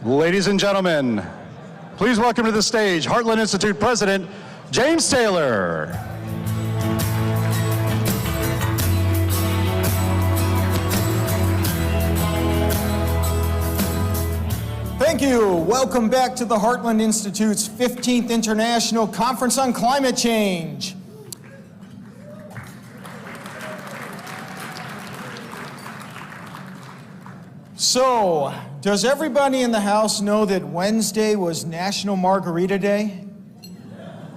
Ladies and gentlemen, please welcome to the stage Heartland Institute President, James Taylor. Thank you. Welcome back to the Heartland Institute's 15th International Conference on Climate Change. So, does everybody in the house know that Wednesday was National Margarita Day?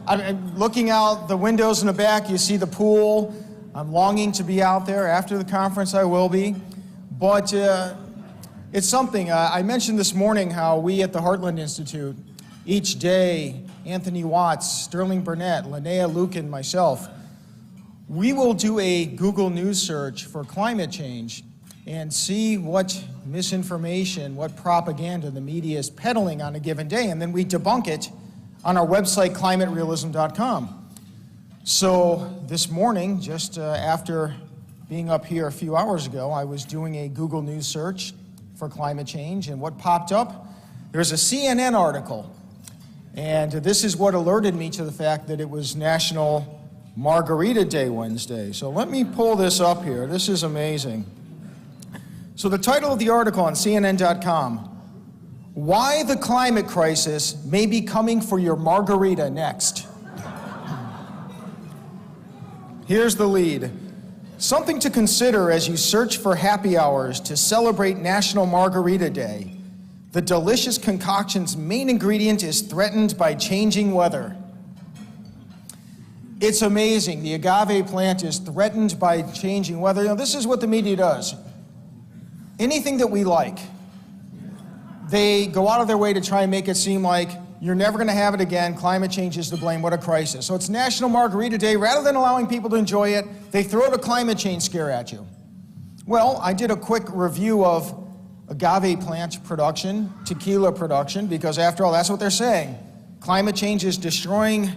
I'm looking out the windows in the back, you see the pool. I'm longing to be out there. After the conference, I will be. But it's something. I mentioned this morning how we at the Heartland Institute, each day, Anthony Watts, Sterling Burnett, Linnea Lucan, myself, we will do a Google News search for climate change and see what misinformation, what propaganda the media is peddling on a given day, and then we debunk it on our website, climaterealism.com. So this morning, just after being up here a few hours ago, I was doing a Google News search for climate change, and what popped up? There's a CNN article, and this is what alerted me to the fact that it was National Margarita Day Wednesday. So let me pull this up here. This is amazing. So the title of the article on CNN.com, Why the Climate Crisis May Be Coming for Your Margarita Next. Here's the lead. Something to consider as you search for happy hours to celebrate National Margarita Day. The delicious concoction's main ingredient is threatened by changing weather. It's amazing. The agave plant is threatened by changing weather. You know, this is what the media does. Anything that we like, they go out of their way to try and make it seem like you're never going to have it again, climate change is to blame, what a crisis. So it's National Margarita Day. Rather than allowing people to enjoy it, they throw the climate change scare at you. Well, I did a quick review of agave plant production, tequila production, because after all, that's what they're saying. Climate change is destroying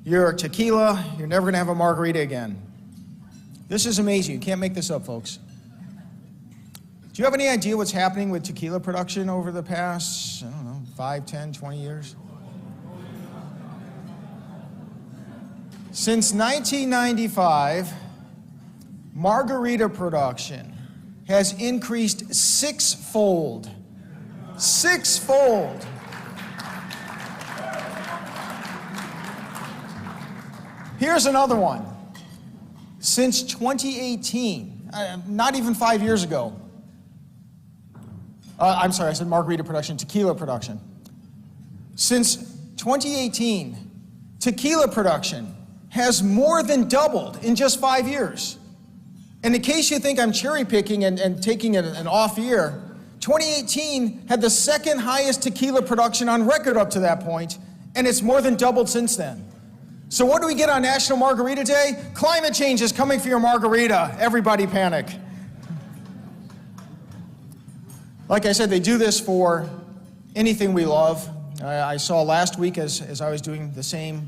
your tequila, you're never going to have a margarita again. This is amazing. You can't make this up, folks. Do you have any idea what's happening with tequila production over the past, 5, 10, 20 years? Since 1995, margarita production has increased sixfold. Sixfold. Here's another one. Since 2018, not even 5 years ago, I'm sorry, I said margarita production, tequila production. Since 2018, tequila production has more than doubled in just 5 years. And in case you think I'm cherry picking and taking an off year, 2018 had the second highest tequila production on record up to that point, and it's more than doubled since then. So what do we get on National Margarita Day? Climate change is coming for your margarita. Everybody panic. Like I said, they do this for anything we love. I saw last week as I was doing the same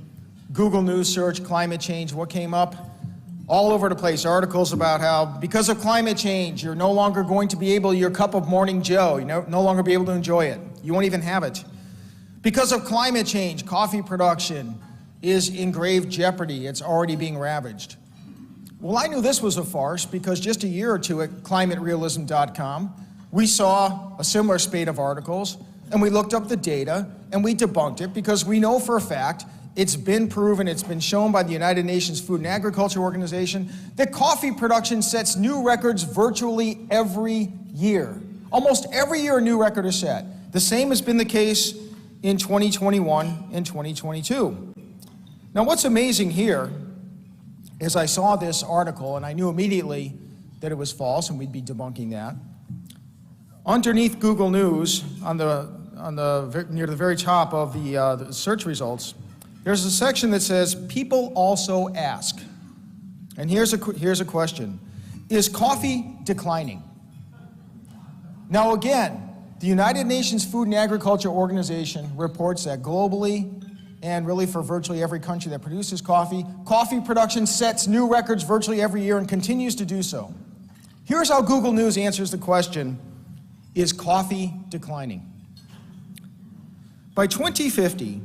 Google News search, climate change, what came up? All over the place, articles about how because of climate change, you're no longer going to be able, your cup of Morning Joe, no longer be able to enjoy it. You won't even have it. Because of climate change, coffee production is in grave jeopardy. It's already being ravaged. Well, I knew this was a farce because just a year or two at climaterealism.com, we saw a similar spate of articles, and we looked up the data, and we debunked it because we know for a fact, it's been proven, it's been shown by the United Nations Food and Agriculture Organization, that coffee production sets new records virtually every year. Almost every year a new record is set. The same has been the case in 2021 and 2022. Now what's amazing here is I saw this article, and I knew immediately that it was false, and we'd be debunking that. Underneath Google News, near the very top of the search results, there's a section that says, people also ask. And here's a question. Is coffee declining? Now again, the United Nations Food and Agriculture Organization reports that globally, and really for virtually every country that produces coffee, coffee production sets new records virtually every year and continues to do so. Here's how Google News answers the question, is coffee declining? By 2050,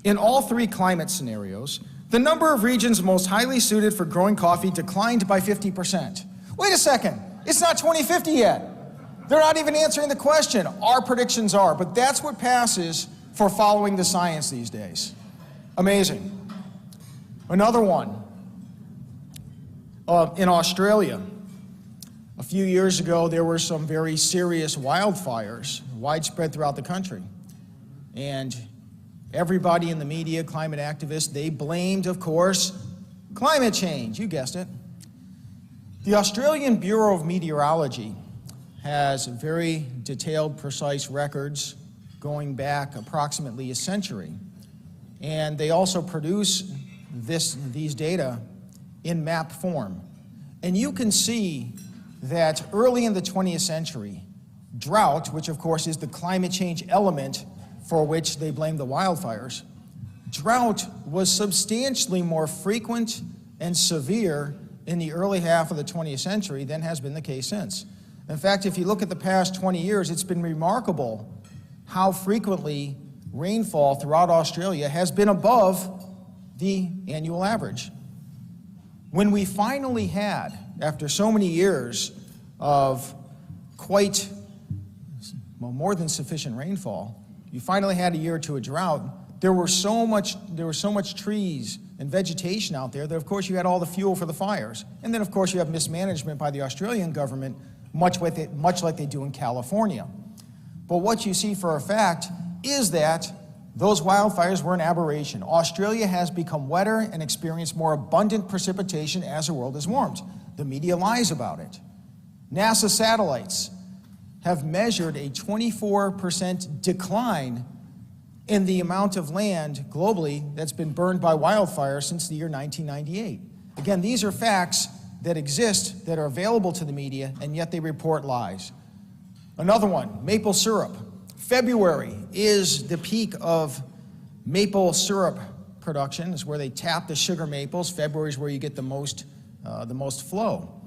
in all three climate scenarios, the number of regions most highly suited for growing coffee declined by 50%. Wait a second, it's not 2050 yet. They're not even answering the question. Our predictions are, but that's what passes for following the science these days. Amazing. Another one, in Australia. A few years ago, there were some very serious wildfires widespread throughout the country. And everybody in the media, climate activists, they blamed, of course, climate change. You guessed it. The Australian Bureau of Meteorology has very detailed, precise records going back approximately a century. And they also produce these data in map form. And you can see that early in the 20th century, drought, which of course is the climate change element for which they blame the wildfires, drought was substantially more frequent and severe in the early half of the 20th century than has been the case since. In fact, if you look at the past 20 years, it's been remarkable how frequently rainfall throughout Australia has been above the annual average. When we finally had, after so many years of quite, well, more than sufficient rainfall, you finally had a year or two of drought, there were so much trees and vegetation out there that of course you had all the fuel for the fires. And then of course you have mismanagement by the Australian government, much like they do in California. But what you see for a fact is that those wildfires were an aberration. Australia has become wetter and experienced more abundant precipitation as the world has warmed. The media lies about it. NASA satellites have measured a 24% decline in the amount of land globally that's been burned by wildfire since the year 1998. Again, these are facts that exist, that are available to the media, and yet they report lies. Another one, maple syrup. February is the peak of maple syrup production. It's where they tap the sugar maples. February is where you get the most flow.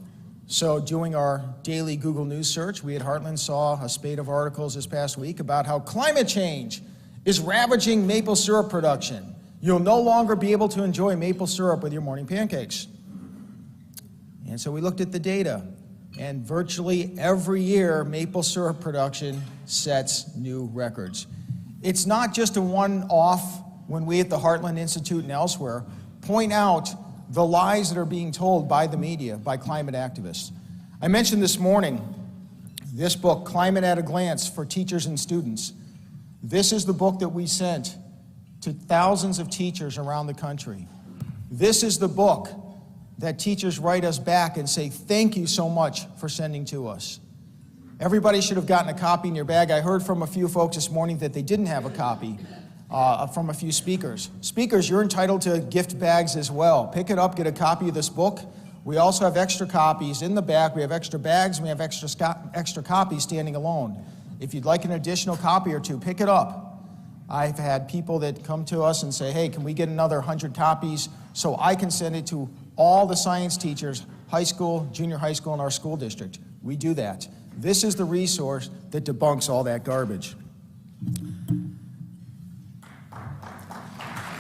So doing our daily Google News search, we at Heartland saw a spate of articles this past week about how climate change is ravaging maple syrup production. You'll no longer be able to enjoy maple syrup with your morning pancakes. And so we looked at the data, and virtually every year, maple syrup production sets new records. It's not just a one-off when we at the Heartland Institute and elsewhere point out the lies that are being told by the media, by climate activists. I mentioned this morning this book, Climate at a Glance, for teachers and students. This is the book that we sent to thousands of teachers around the country. This is the book that teachers write us back and say, thank you so much for sending to us. Everybody should have gotten a copy in your bag. I heard from a few folks this morning that they didn't have a copy from a few speakers. Speakers, you're entitled to gift bags as well. Pick it up, get a copy of this book. We also have extra copies in the back. We have extra bags, and we have extra copies standing alone. If you'd like an additional copy or two, pick it up. I've had people that come to us and say, hey, can we get another 100 copies so I can send it to all the science teachers, high school, junior high school in our school district. We do that. This is the resource that debunks all that garbage.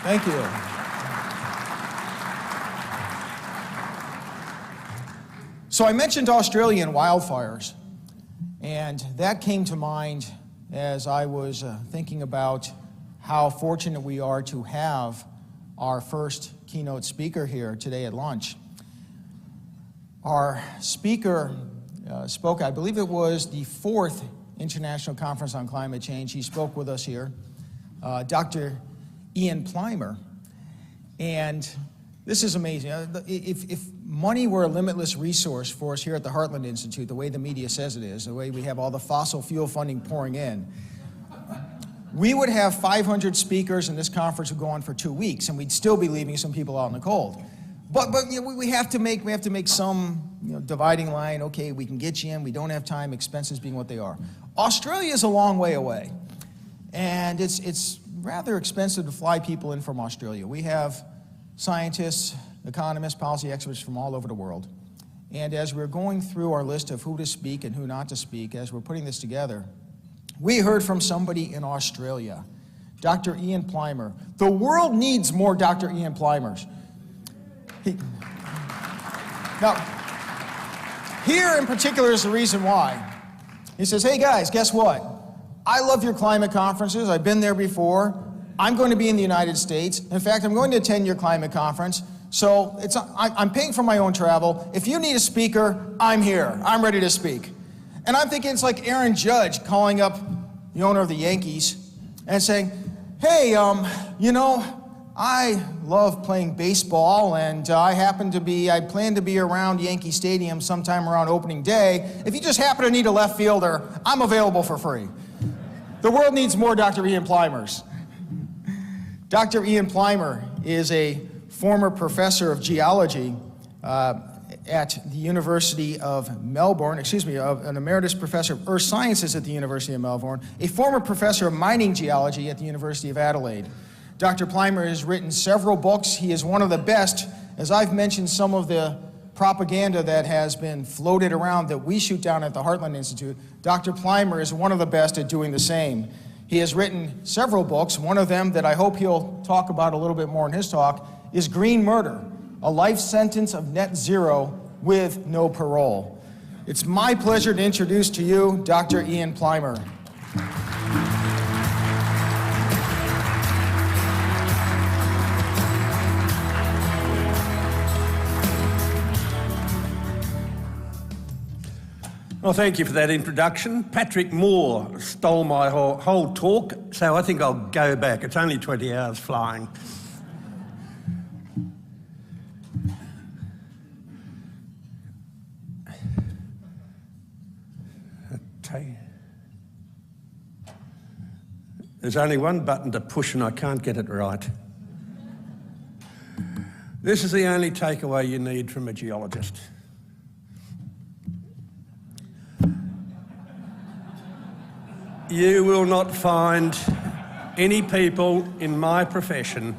Thank you. So I mentioned Australian wildfires, and that came to mind as I was thinking about how fortunate we are to have our first keynote speaker here today at lunch. Our speaker spoke, I believe it was the 4th International Conference on Climate Change. He spoke with us here, Dr. Plimer. And this is amazing. If money were a limitless resource for us here at the Heartland Institute, the way the media says it is, the way we have all the fossil fuel funding pouring in, we would have 500 speakers and this conference would go on for 2 weeks, and we'd still be leaving some people out in the cold. But you know, we have to make some dividing line. Okay, we can get you in. We don't have time. Expenses being what they are. Australia is a long way away, and it's rather expensive to fly people in from Australia. We have scientists, economists, policy experts from all over the world. And as we're going through our list of who to speak and who not to speak, as we're putting this together, we heard from somebody in Australia, Dr. Ian Plimer. The world needs more Dr. Ian Plimers. Now, here in particular is the reason why. He says, hey guys, guess what? I love your climate conferences. I've been there before. I'm going to be in the United States. In fact, I'm going to attend your climate conference. So I'm paying for my own travel. If you need a speaker, I'm here. I'm ready to speak. And I'm thinking it's like Aaron Judge calling up the owner of the Yankees and saying, hey, you know, I love playing baseball, and I plan to be around Yankee Stadium sometime around opening day. If you just happen to need a left fielder, I'm available for free. The world needs more Dr. Ian Plimers. Dr. Ian Plimer is a former professor of geology at the University of Melbourne, an emeritus professor of earth sciences at the University of Melbourne, a former professor of mining geology at the University of Adelaide. Dr. Plimer has written several books. He is one of the best, as I've mentioned some of the propaganda that has been floated around that we shoot down at the Heartland Institute. Dr. Plimer is one of the best at doing the same. He has written several books. One of them that I hope he'll talk about a little bit more in his talk is Green Murder, a life sentence of net zero with no parole. It's my pleasure to introduce to you Dr. Ian Plimer. Well, thank you for that introduction. Patrick Moore stole my whole talk, so I think I'll go back. It's only 20 hours flying. There's only one button to push and I can't get it right. This is the only takeaway you need from a geologist. You will not find any people in my profession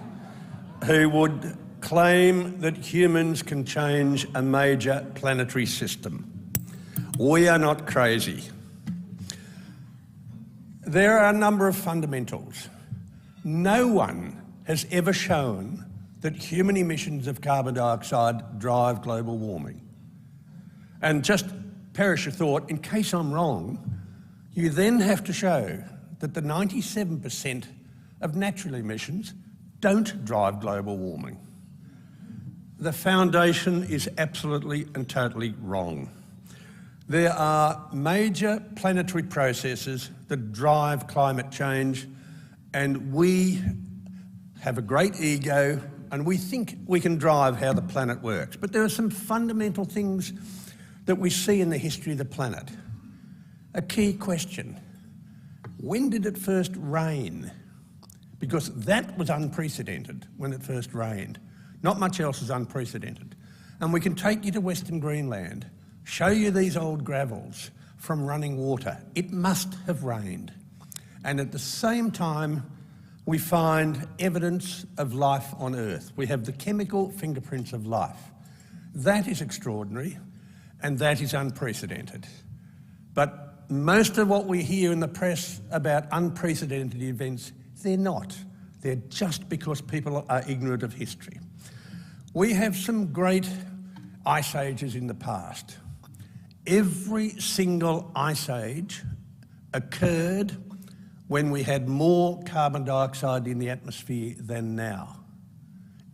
who would claim that humans can change a major planetary system. We are not crazy. There are a number of fundamentals. No one has ever shown that human emissions of carbon dioxide drive global warming. And just perish a thought, in case I'm wrong, you then have to show that the 97% of natural emissions don't drive global warming. The foundation is absolutely and totally wrong. There are major planetary processes that drive climate change, and we have a great ego and we think we can drive how the planet works. But there are some fundamental things that we see in the history of the planet. A key question: when did it first rain? Because that was unprecedented when it first rained. Not much else is unprecedented. And we can take you to Western Greenland, show you these old gravels from running water. It must have rained. And at the same time, we find evidence of life on Earth. We have the chemical fingerprints of life. That is extraordinary, and that is unprecedented. But most of what we hear in the press about unprecedented events, they're not. They're just because people are ignorant of history. We have some great ice ages in the past. Every single ice age occurred when we had more carbon dioxide in the atmosphere than now.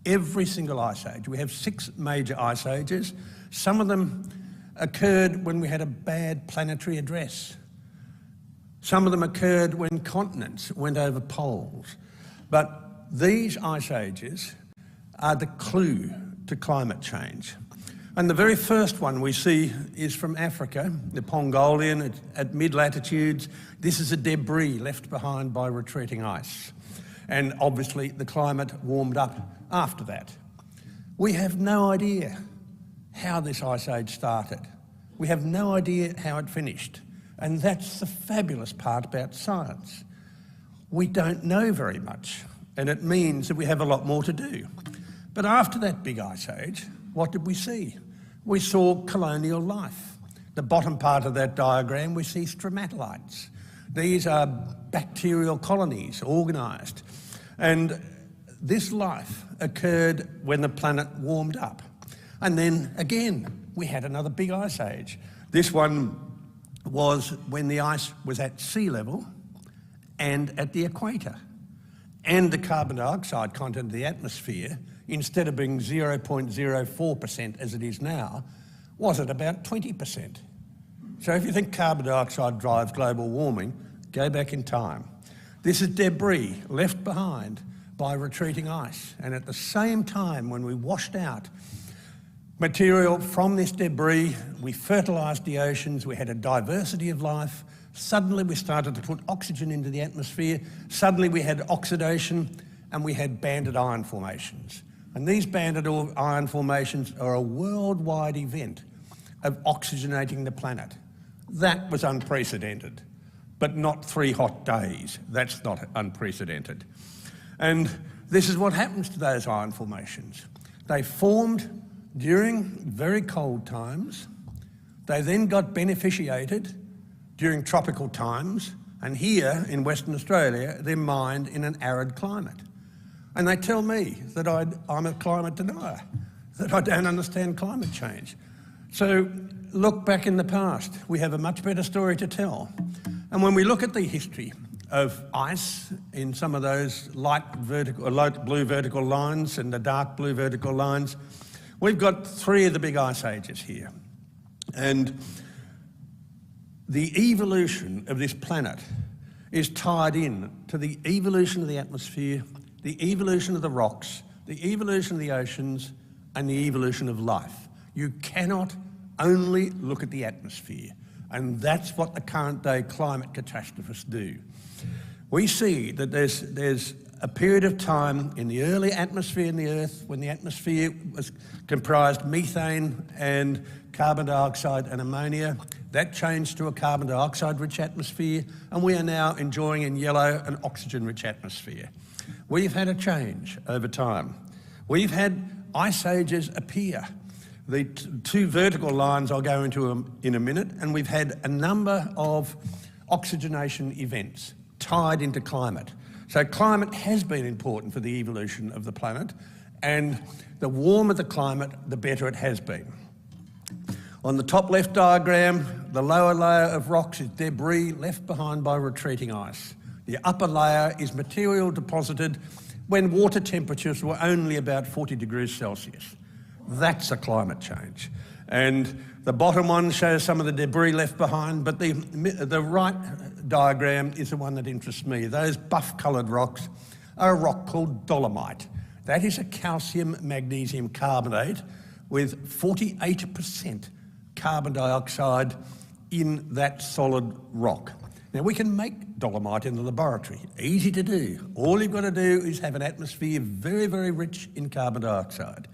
Every single ice age. We have 6 major ice ages. Some of them occurred when we had a bad planetary address. Some of them occurred when continents went over poles. But these ice ages are the clue to climate change. And the very first one we see is from Africa, the Pongolian at mid-latitudes. This is a debris left behind by retreating ice. And obviously the climate warmed up after that. We have no idea how this ice age started. We have no idea how it finished. And that's the fabulous part about science. We don't know very much, and it means that we have a lot more to do. But after that big ice age, what did we see? We saw colonial life. The bottom part of that diagram, we see stromatolites. These are bacterial colonies organised. And this life occurred when the planet warmed up. And then again, we had another big ice age. This one was when the ice was at sea level and at the equator. And the carbon dioxide content of the atmosphere, instead of being 0.04% as it is now, was at about 20%. So if you think carbon dioxide drives global warming, go back in time. This is debris left behind by retreating ice. And at the same time, when we washed out material from this debris, we fertilised the oceans, we had a diversity of life. Suddenly we started to put oxygen into the atmosphere. Suddenly we had oxidation and we had banded iron formations. And these banded iron formations are a worldwide event of oxygenating the planet. That was unprecedented, but not 3 hot days. That's not unprecedented. And this is what happens to those iron formations. They formed during very cold times. They then got beneficiated during tropical times, and here in Western Australia, they're mined in an arid climate. And they tell me that I'm a climate denier, that I don't understand climate change. So look back in the past, we have a much better story to tell. And when we look at the history of ice in some of those light blue vertical lines and the dark blue vertical lines, we've got 3 of the big ice ages here. And the evolution of this planet is tied in to the evolution of the atmosphere, the evolution of the rocks, the evolution of the oceans, and the evolution of life. You cannot only look at the atmosphere, and that's what the current day climate catastrophists do. We see that there's a period of time in the early atmosphere in the Earth when the atmosphere was comprised methane and carbon dioxide and ammonia. That changed to a carbon dioxide-rich atmosphere, and we are now enjoying in yellow an oxygen-rich atmosphere. We've had a change over time. We've had ice ages appear. The 2 vertical lines I'll go into in a minute, and we've had a number of oxygenation events tied into climate. So climate has been important for the evolution of the planet, and the warmer the climate, the better it has been. On the top left diagram, the lower layer of rocks is debris left behind by retreating ice. The upper layer is material deposited when water temperatures were only about 40 degrees Celsius. That's a climate change. And the bottom one shows some of the debris left behind, but the right diagram is the one that interests me. Those buff-coloured rocks are a rock called dolomite. That is a calcium magnesium carbonate with 48% carbon dioxide in that solid rock. Now, we can make dolomite in the laboratory. Easy to do. All you've got to do is have an atmosphere very, very rich in carbon dioxide.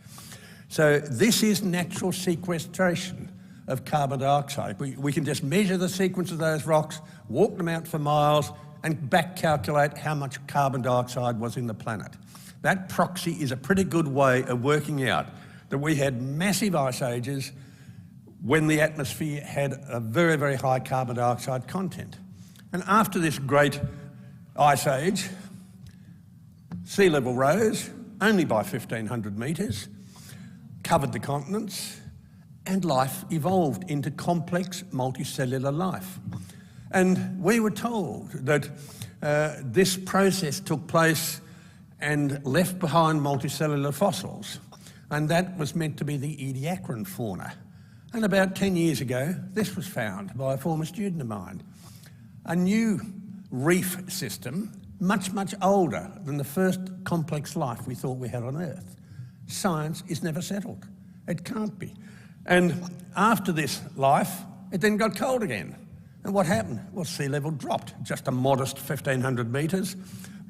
So this is natural sequestration of carbon dioxide. We can just measure the sequence of those rocks, walk them out for miles, and back calculate how much carbon dioxide was in the planet. That proxy is a pretty good way of working out that we had massive ice ages when the atmosphere had a very, very high carbon dioxide content. And after this great ice age, sea level rose only by 1,500 metres, covered the continents, and life evolved into complex multicellular life. And we were told that this process took place and left behind multicellular fossils, and that was meant to be the Ediacaran fauna. And about 10 years ago, this was found by a former student of mine. A new reef system, much, much older than the first complex life we thought we had on Earth. Science is never settled. It can't be. And after this life, it then got cold again. And what happened? Well, sea level dropped, just a modest 1,500 metres.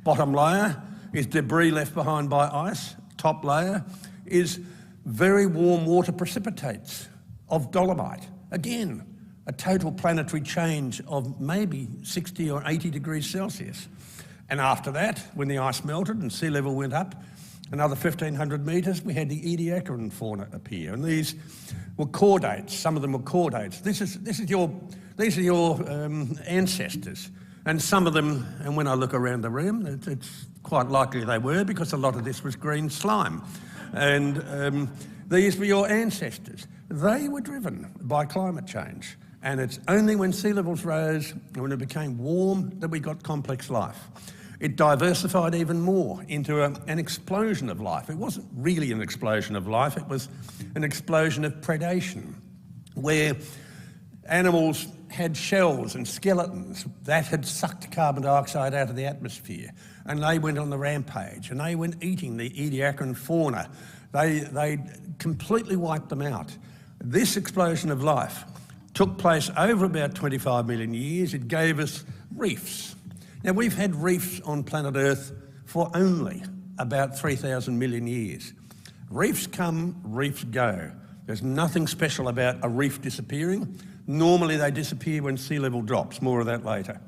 Bottom layer is debris left behind by ice. Top layer is very warm water precipitates of dolomite. Again, a total planetary change of maybe 60 or 80 degrees Celsius. And after that, when the ice melted and sea level went up another 1,500 metres, we had the Ediacaran fauna appear. And these were chordates. Some of them were chordates. These are your ancestors. And some of them, and when I look around the room, it's quite likely they were, because a lot of this was green slime. And these were your ancestors. They were driven by climate change. And it's only when sea levels rose, when it became warm, that we got complex life. It diversified even more into an explosion of life. It wasn't really an explosion of life, it was an explosion of predation, where animals had shells and skeletons that had sucked carbon dioxide out of the atmosphere, and they went on the rampage, and they went eating the Ediacaran fauna. They completely wiped them out. This explosion of life took place over about 25 million years. It gave us reefs. Now, we've had reefs on planet Earth for only about 3,000 million years. Reefs come, reefs go. There's nothing special about a reef disappearing. Normally they disappear when sea level drops. More of that later.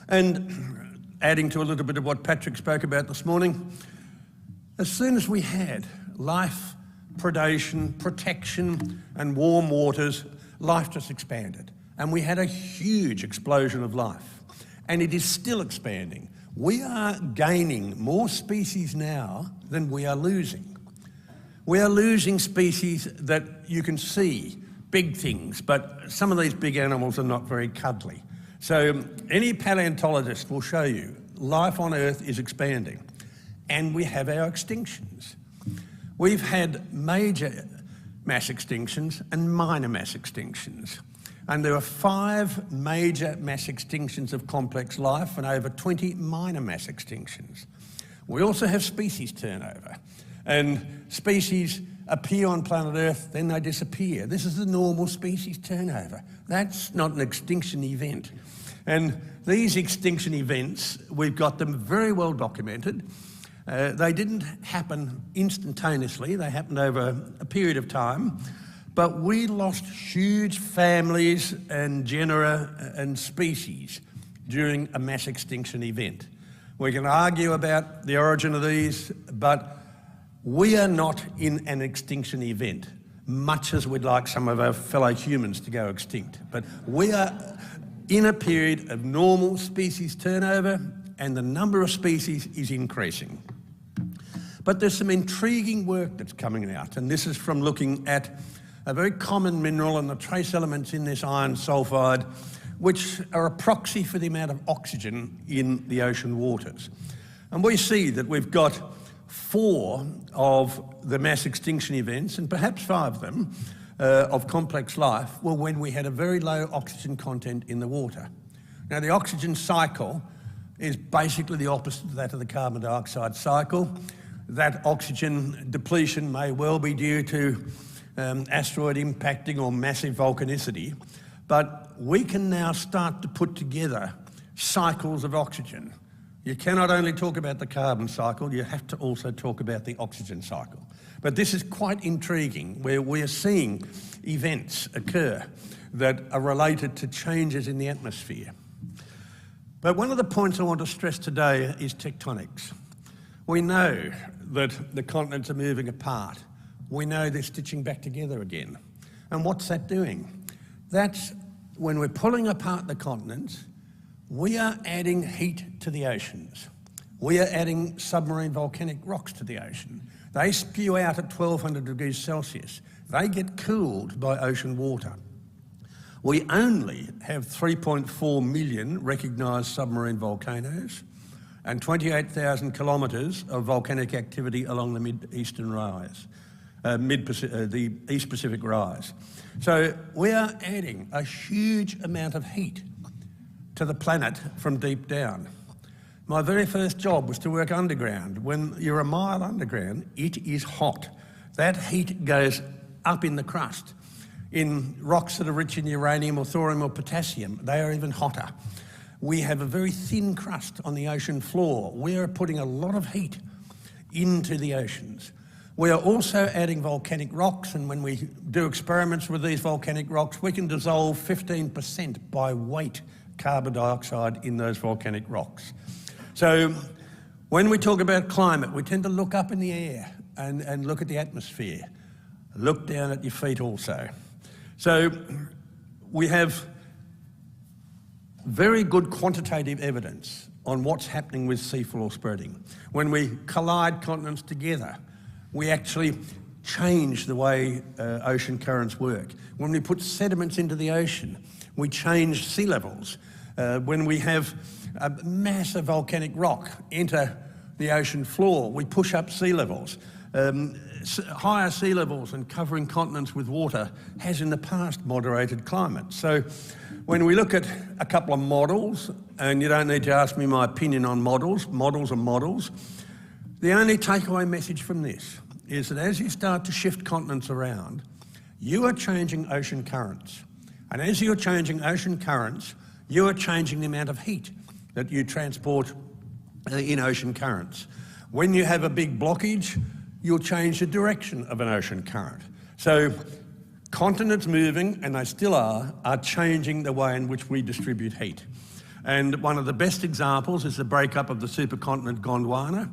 And adding to a little bit of what Patrick spoke about this morning, as soon as we had life, predation, protection and warm waters, life just expanded. And we had a huge explosion of life. And it is still expanding. We are gaining more species now than we are losing. We are losing species that you can see, big things, but some of these big animals are not very cuddly. So any paleontologist will show you life on Earth is expanding, and we have our extinctions. We've had major mass extinctions and minor mass extinctions. And there are 5 major mass extinctions of complex life and over 20 minor mass extinctions. We also have species turnover. And species appear on planet Earth, then they disappear. This is the normal species turnover. That's not an extinction event. And these extinction events, we've got them very well documented. They didn't happen instantaneously. They happened over a period of time. But we lost huge families and genera and species during a mass extinction event. We can argue about the origin of these, but we are not in an extinction event, much as we'd like some of our fellow humans to go extinct. But we are in a period of normal species turnover, and the number of species is increasing. But there's some intriguing work that's coming out, and this is from looking at a very common mineral and the trace elements in this iron sulfide, which are a proxy for the amount of oxygen in the ocean waters. And we see that we've got 4 of the mass extinction events, and perhaps 5 of them, of complex life, were when we had a very low oxygen content in the water. Now, the oxygen cycle is basically the opposite of that of the carbon dioxide cycle. That oxygen depletion may well be due to asteroid impacting or massive volcanicity, but we can now start to put together cycles of oxygen. You cannot only talk about the carbon cycle, you have to also talk about the oxygen cycle. But this is quite intriguing, where we are seeing events occur that are related to changes in the atmosphere. But one of the points I want to stress today is tectonics. We know that the continents are moving apart. We know they're stitching back together again. And what's that doing? That's when we're pulling apart the continents, we are adding heat to the oceans. We are adding submarine volcanic rocks to the ocean. They spew out at 1200 degrees Celsius. They get cooled by ocean water. We only have 3.4 million recognised submarine volcanoes and 28,000 kilometres of volcanic activity along the mid-eastern rise. The East Pacific rise. So we are adding a huge amount of heat to the planet from deep down. My very first job was to work underground. When you're a mile underground, it is hot. That heat goes up in the crust. In rocks that are rich in uranium or thorium or potassium, they are even hotter. We have a very thin crust on the ocean floor. We are putting a lot of heat into the oceans. We are also adding volcanic rocks, and when we do experiments with these volcanic rocks, we can dissolve 15% by weight carbon dioxide in those volcanic rocks. So when we talk about climate, we tend to look up in the air and look at the atmosphere. Look down at your feet also. So we have very good quantitative evidence on what's happening with seafloor spreading. When we collide continents together, we actually change the way ocean currents work. When we put sediments into the ocean, we change sea levels. When we have a massive volcanic rock enter the ocean floor, we push up sea levels. Higher sea levels and covering continents with water has in the past moderated climate. So when we look at a couple of models, and you don't need to ask me my opinion on models are models, the only takeaway message from this is that as you start to shift continents around, you are changing ocean currents. And as you're changing ocean currents, you are changing the amount of heat that you transport in ocean currents. When you have a big blockage, you'll change the direction of an ocean current. So continents moving, and they still are changing the way in which we distribute heat. And one of the best examples is the breakup of the supercontinent Gondwana.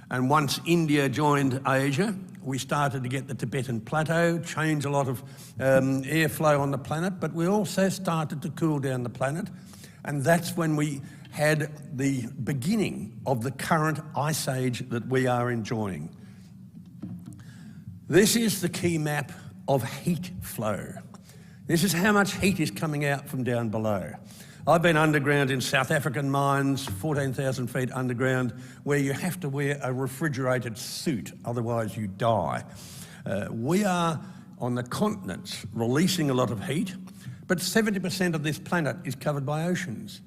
And once India joined Asia, we started to get the Tibetan Plateau, change a lot of airflow on the planet, but we also started to cool down the planet. And that's when we had the beginning of the current ice age that we are enjoying. This is the key map of heat flow. This is how much heat is coming out from down below. I've been underground in South African mines, 14,000 feet underground, where you have to wear a refrigerated suit, otherwise you die. We are on the continents releasing a lot of heat, but 70% of this planet is covered by oceans.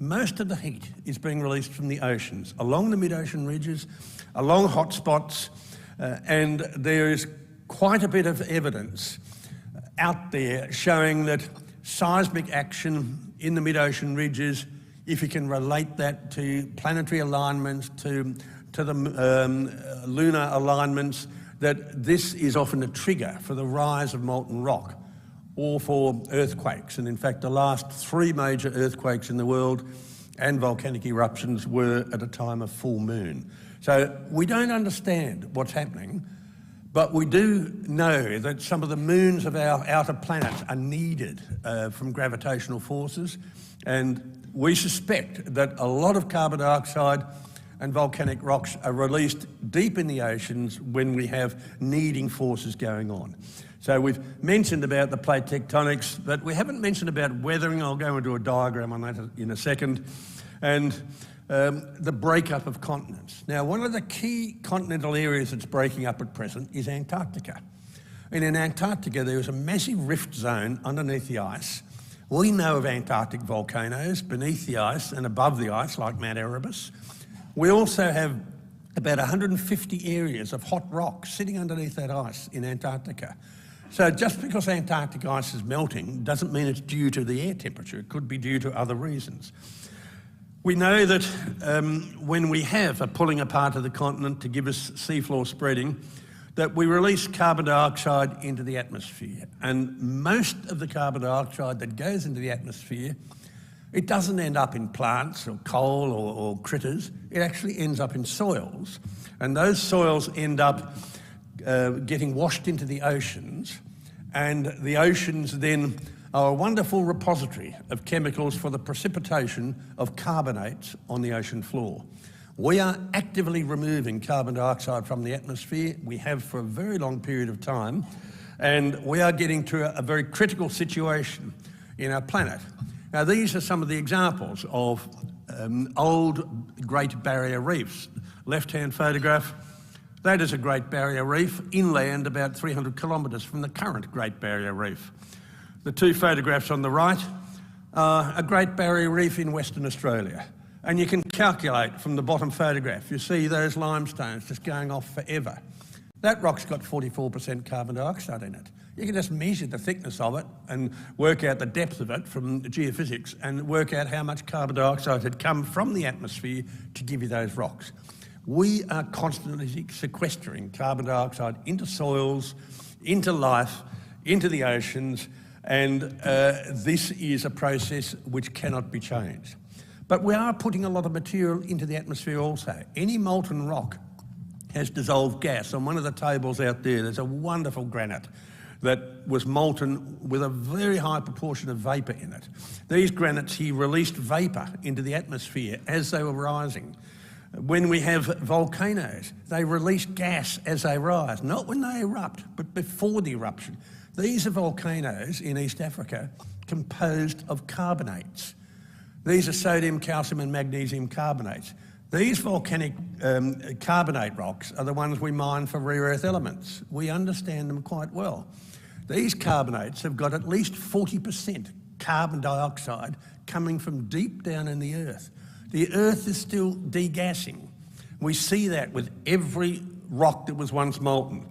Most of the heat is being released from the oceans, along the mid-ocean ridges, along hotspots, and there is quite a bit of evidence out there showing that seismic action in the mid-ocean ridges, if you can relate that to planetary alignments, to the lunar alignments, that this is often a trigger for the rise of molten rock or for earthquakes. And in fact, the last 3 major earthquakes in the world and volcanic eruptions were at a time of full moon. So we don't understand what's happening, but we do know that some of the moons of our outer planets are needed from gravitational forces, and we suspect that a lot of carbon dioxide and volcanic rocks are released deep in the oceans when we have needing forces going on. So we've mentioned about the plate tectonics, but we haven't mentioned about weathering. I'll go into a diagram on that in a second. And the breakup of continents. Now, one of the key continental areas that's breaking up at present is Antarctica. And in Antarctica, there is a massive rift zone underneath the ice. We know of Antarctic volcanoes beneath the ice and above the ice, like Mount Erebus. We also have about 150 areas of hot rock sitting underneath that ice in Antarctica. So just because Antarctic ice is melting doesn't mean it's due to the air temperature. It could be due to other reasons. We know that when we have a pulling apart of the continent to give us seafloor spreading, that we release carbon dioxide into the atmosphere. And most of the carbon dioxide that goes into the atmosphere, it doesn't end up in plants or coal or critters. It actually ends up in soils. And those soils end up getting washed into the oceans, and the oceans then are a wonderful repository of chemicals for the precipitation of carbonates on the ocean floor. We are actively removing carbon dioxide from the atmosphere. We have for a very long period of time, and we are getting to a very critical situation in our planet. Now, these are some of the examples of old Great Barrier Reefs. Left-hand photograph, that is a Great Barrier Reef inland about 300 kilometres from the current Great Barrier Reef. The 2 photographs on the right are a Great Barrier Reef in Western Australia. And you can calculate from the bottom photograph, you see those limestones just going off forever. That rock's got 44% carbon dioxide in it. You can just measure the thickness of it and work out the depth of it from geophysics and work out how much carbon dioxide had come from the atmosphere to give you those rocks. We are constantly sequestering carbon dioxide into soils, into life, into the oceans, and this is a process which cannot be changed. But we are putting a lot of material into the atmosphere also. Any molten rock has dissolved gas. On one of the tables out there, there's a wonderful granite that was molten with a very high proportion of vapour in it. These granites, he released vapour into the atmosphere as they were rising. When we have volcanoes, they release gas as they rise, not when they erupt, but before the eruption. These are volcanoes in East Africa composed of carbonates. These are sodium, calcium and magnesium carbonates. These volcanic carbonate rocks are the ones we mine for rare earth elements. We understand them quite well. These carbonates have got at least 40% carbon dioxide coming from deep down in the earth. The earth is still degassing. We see that with every rock that was once molten.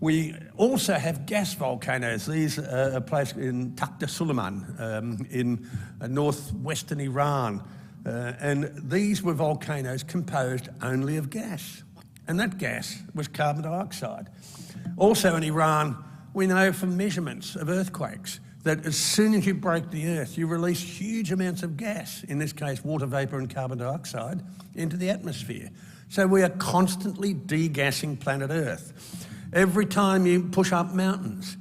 We also have gas volcanoes. These are a place in Takht Suleiman in northwestern Iran. And these were volcanoes composed only of gas. And that gas was carbon dioxide. Also in Iran, we know from measurements of earthquakes that as soon as you break the earth, you release huge amounts of gas, in this case water vapour and carbon dioxide, into the atmosphere. So we are constantly degassing planet Earth. Every time you push up mountains,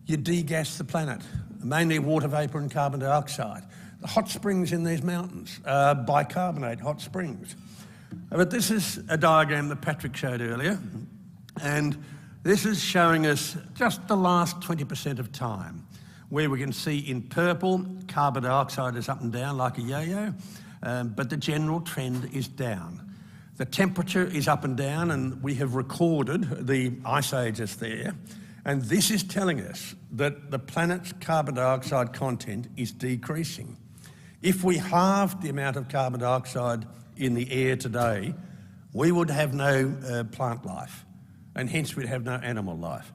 you degas the planet, mainly water vapour and carbon dioxide. The hot springs in these mountains are bicarbonate hot springs. But this is a diagram that Patrick showed earlier, and this is showing us just the last 20% of time, where we can see in purple, carbon dioxide is up and down like a yo-yo, but the general trend is down. The temperature is up and down, and we have recorded the ice ages there, and this is telling us that the planet's carbon dioxide content is decreasing. If we halved the amount of carbon dioxide in the air today, we would have no plant life, and hence we'd have no animal life.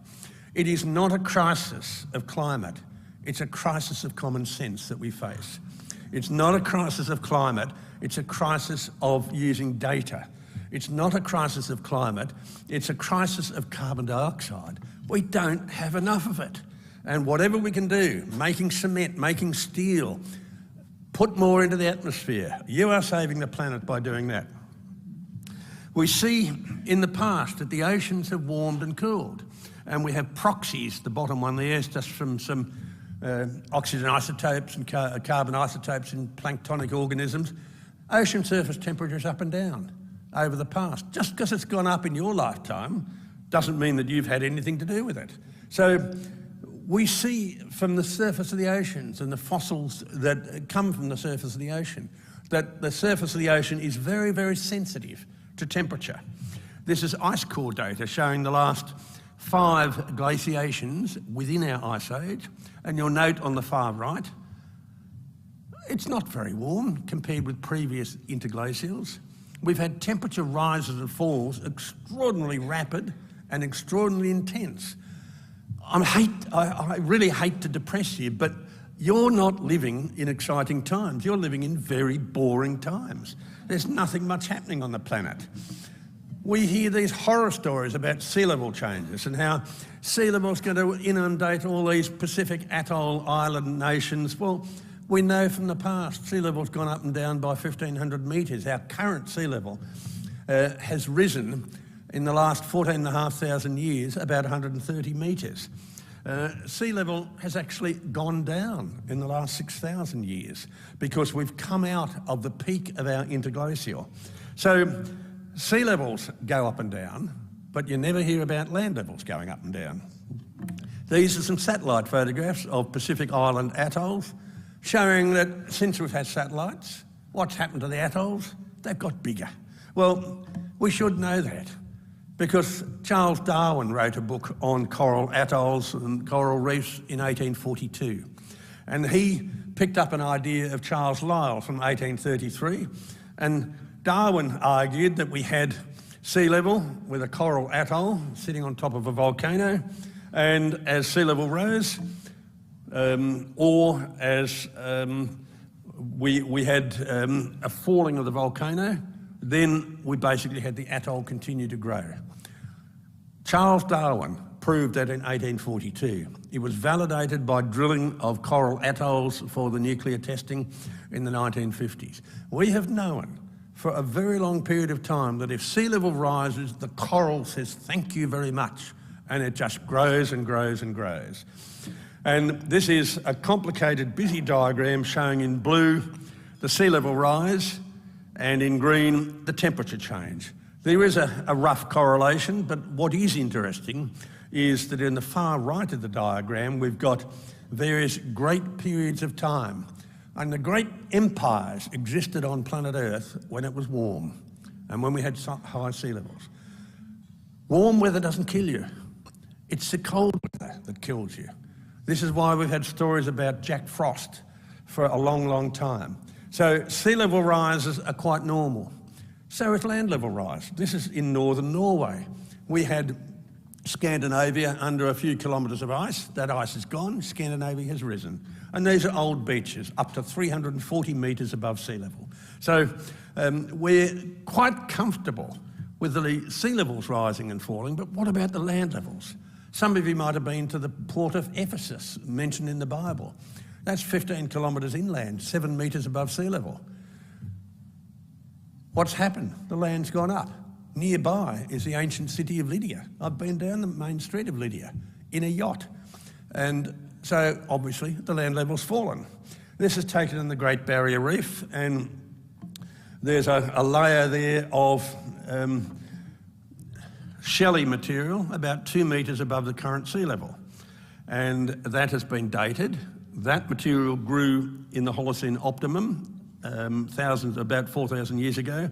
It is not a crisis of climate. It's a crisis of common sense that we face. It's not a crisis of climate, it's a crisis of using data. It's not a crisis of climate, it's a crisis of carbon dioxide. We don't have enough of it. And whatever we can do, making cement, making steel, put more into the atmosphere. You are saving the planet by doing that. We see in the past that the oceans have warmed and cooled, and we have proxies, the bottom one there is just from some oxygen isotopes and carbon isotopes in planktonic organisms. Ocean surface temperatures up and down over the past. Just because it's gone up in your lifetime doesn't mean that you've had anything to do with it. So we see from the surface of the oceans and the fossils that come from the surface of the ocean that the surface of the ocean is very, very sensitive to temperature. This is ice core data showing the last 5 glaciations within our ice age, and you'll note on the far right, it's not very warm compared with previous interglacials. We've had temperature rises and falls extraordinarily rapid and extraordinarily intense. I really hate to depress you, but you're not living in exciting times. You're living in very boring times. There's nothing much happening on the planet. We hear these horror stories about sea level changes and how sea level is going to inundate all these Pacific atoll island nations. Well, we know from the past sea level's gone up and down by 1,500 metres. Our current sea level has risen in the last 14,500 years about 130 metres. Sea level has actually gone down in the last 6,000 years because we've come out of the peak of our interglacial. So sea levels go up and down, but you never hear about land levels going up and down. These are some satellite photographs of Pacific Island atolls showing that since we've had satellites, what's happened to the atolls? They've got bigger. Well, we should know that because Charles Darwin wrote a book on coral atolls and coral reefs in 1842. And he picked up an idea of Charles Lyell from 1833. And Darwin argued that we had sea level with a coral atoll sitting on top of a volcano, and as sea level rose, or as we had a falling of the volcano, then we basically had the atoll continue to grow. Charles Darwin proved that in 1842. It was validated by drilling of coral atolls for the nuclear testing in the 1950s. We have known for a very long period of time that if sea level rises, the coral says thank you very much and it just grows and grows and grows. And this is a complicated, busy diagram showing in blue the sea level rise and in green the temperature change. There is a rough correlation, but what is interesting is that in the far right of the diagram we've got various great periods of time. And the great empires existed on planet Earth when it was warm and when we had high sea levels. Warm weather doesn't kill you. It's the cold weather that kills you. This is why we've had stories about Jack Frost for a long, long time. So sea level rises are quite normal. So is land level rise. This is in northern Norway. We had Scandinavia under a few kilometres of ice. That ice is gone. Scandinavia has risen. And these are old beaches, up to 340 metres above sea level. So we're quite comfortable with the sea levels rising and falling, but what about the land levels? Some of you might have been to the port of Ephesus, mentioned in the Bible. That's 15 kilometres inland, 7 metres above sea level. What's happened? The land's gone up. Nearby is the ancient city of Lydia. I've been down the main street of Lydia in a yacht. And so, obviously, the land level's fallen. This is taken in the Great Barrier Reef, and there's a layer there of shelly material about 2 metres above the current sea level. And that has been dated. That material grew in the Holocene optimum about 4,000 years ago.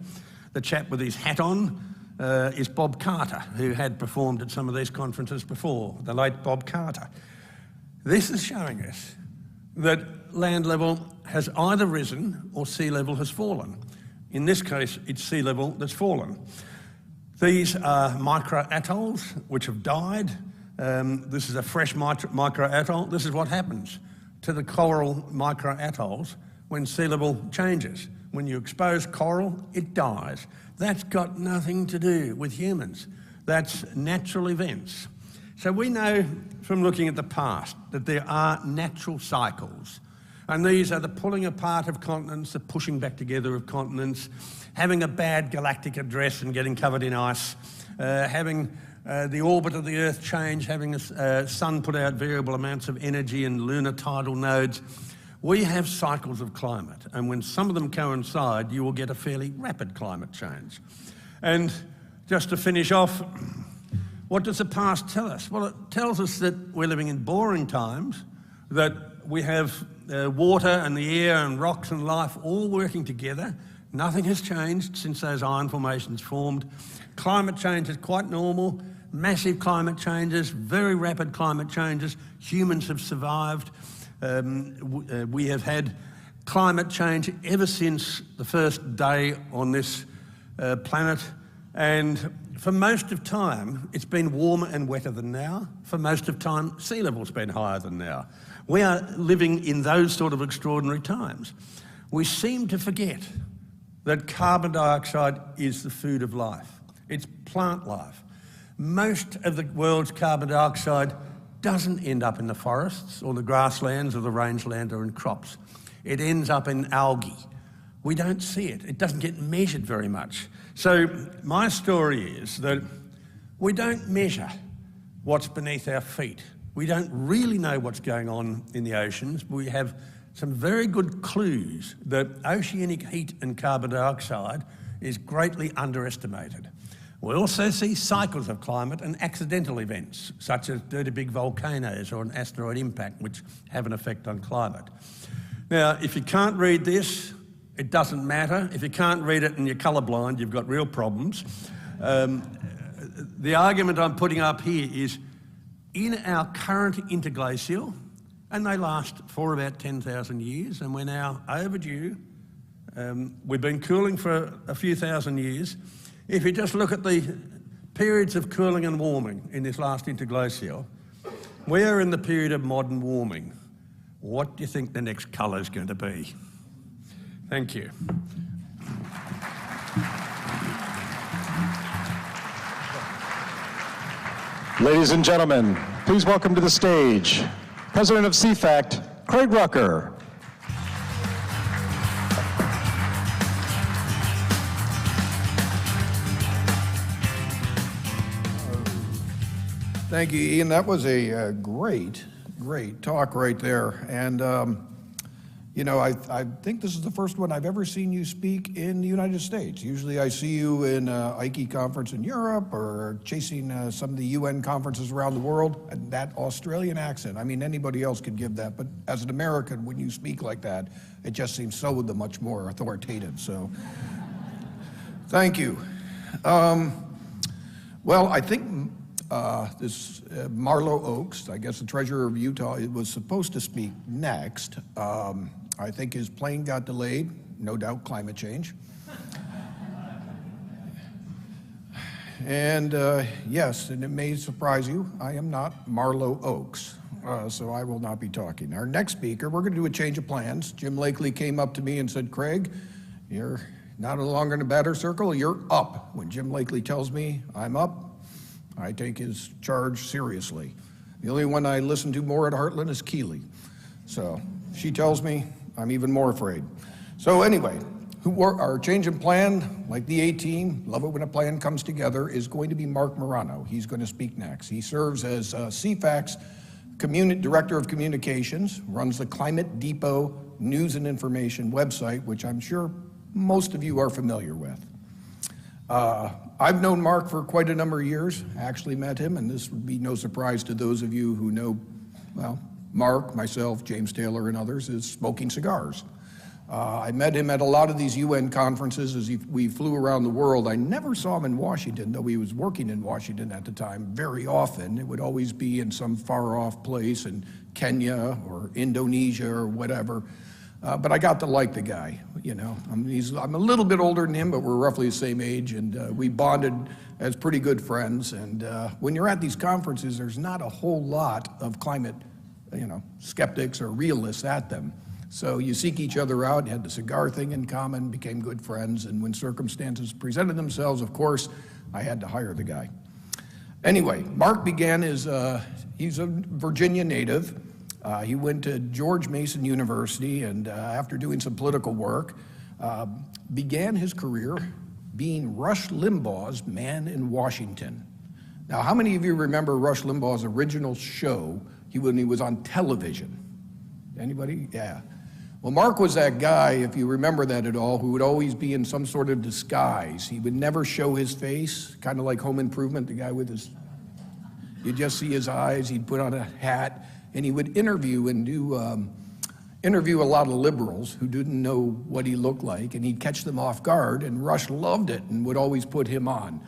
The chap with his hat on is Bob Carter, who had performed at some of these conferences before, the late Bob Carter. This is showing us that land level has either risen or sea level has fallen. In this case, it's sea level that's fallen. These are micro-atolls which have died. This is a fresh micro-atoll. This is what happens to the coral micro-atolls when sea level changes. When you expose coral, it dies. That's got nothing to do with humans. That's natural events. So we know from looking at the past that there are natural cycles. And these are the pulling apart of continents, the pushing back together of continents, having a bad galactic address and getting covered in ice, having the orbit of the Earth change, having a sun put out variable amounts of energy and lunar tidal nodes. We have cycles of climate, and when some of them coincide, you will get a fairly rapid climate change. And just to finish off, what does the past tell us? Well, it tells us that we're living in boring times, that we have water and the air and rocks and life all working together. Nothing has changed since those iron formations formed. Climate change is quite normal. Massive climate changes, very rapid climate changes. Humans have survived. We have had climate change ever since the first day on this planet, and for most of time it's been warmer and wetter than now. For most of time sea level's been higher than now. We are living in those sort of extraordinary times. We seem to forget that carbon dioxide is the food of life. It's plant life. Most of the world's carbon dioxide doesn't end up in the forests or the grasslands or the rangeland or in crops. It ends up in algae. We don't see it. It doesn't get measured very much. So my story is that we don't measure what's beneath our feet. We don't really know what's going on in the oceans. We have some very good clues that oceanic heat and carbon dioxide is greatly underestimated. We also see cycles of climate and accidental events, such as dirty big volcanoes or an asteroid impact, which have an effect on climate. Now, if you can't read this, it doesn't matter. If you can't read it and you're colourblind, you've got real problems. The argument I'm putting up here is, in our current interglacial, and they last for about 10,000 years, and we're now overdue. We've been cooling for a few thousand years. If you just look at the periods of cooling and warming in this last interglacial, we are in the period of modern warming. What do you think the next colour is going to be? Thank you. Ladies and gentlemen, please welcome to the stage President of CFACT, Craig Rucker. Thank you, Ian. That was a great talk right there. And, you know, I think this is the first one I've ever seen you speak in the United States. Usually I see you in an ICCC conference in Europe or chasing some of the UN conferences around the world. And that Australian accent, I mean, anybody else could give that. But as an American, when you speak like that, it just seems so much more authoritative. So thank you. Well, I think this Marlo Oaks, I guess the treasurer of Utah, was supposed to speak next. I think his plane got delayed, no doubt climate change. And yes, and it may surprise you, I am not Marlo Oaks, so I will not be talking. Our next speaker, we're going to do a change of plans. Jim Lakely came up to me and said, Craig, you're not no longer in the batter circle, you're up. When Jim Lakely tells me I'm up, I take his charge seriously. The only one I listen to more at Heartland is Keeley. So she tells me, I'm even more afraid. So anyway, our change in plan, like the A-Team, love it when a plan comes together, is going to be Mark Morano. He's going to speak next. He serves as CFAC's Director of Communications, runs the Climate Depot News and Information website, which I'm sure most of you are familiar with. I've known Mark for quite a number of years. I actually met him, and this would be no surprise to those of you who know, well, Mark, myself, James Taylor, and others, is smoking cigars. I met him at a lot of these UN conferences as we flew around the world. I never saw him in Washington, though he was working in Washington at the time very often. It would always be in some far-off place in Kenya or Indonesia or whatever. But I got to like the guy, you know. I'm a little bit older than him, but we're roughly the same age, and we bonded as pretty good friends. And when you're at these conferences, there's not a whole lot of climate, skeptics or realists at them. So you seek each other out, had the cigar thing in common, became good friends, and when circumstances presented themselves, of course, I had to hire the guy. Anyway, Mark began he's a Virginia native. He went to George Mason University, and after doing some political work, began his career being Rush Limbaugh's Man in Washington. Now, how many of you remember Rush Limbaugh's original show when he was on television? Anybody? Yeah. Well, Mark was that guy, if you remember that at all, who would always be in some sort of disguise. He would never show his face, kind of like Home Improvement, the guy with his, you'd just see his eyes, he'd put on a hat, and he would interview and interview a lot of liberals who didn't know what he looked like, and he'd catch them off guard, and Rush loved it and would always put him on,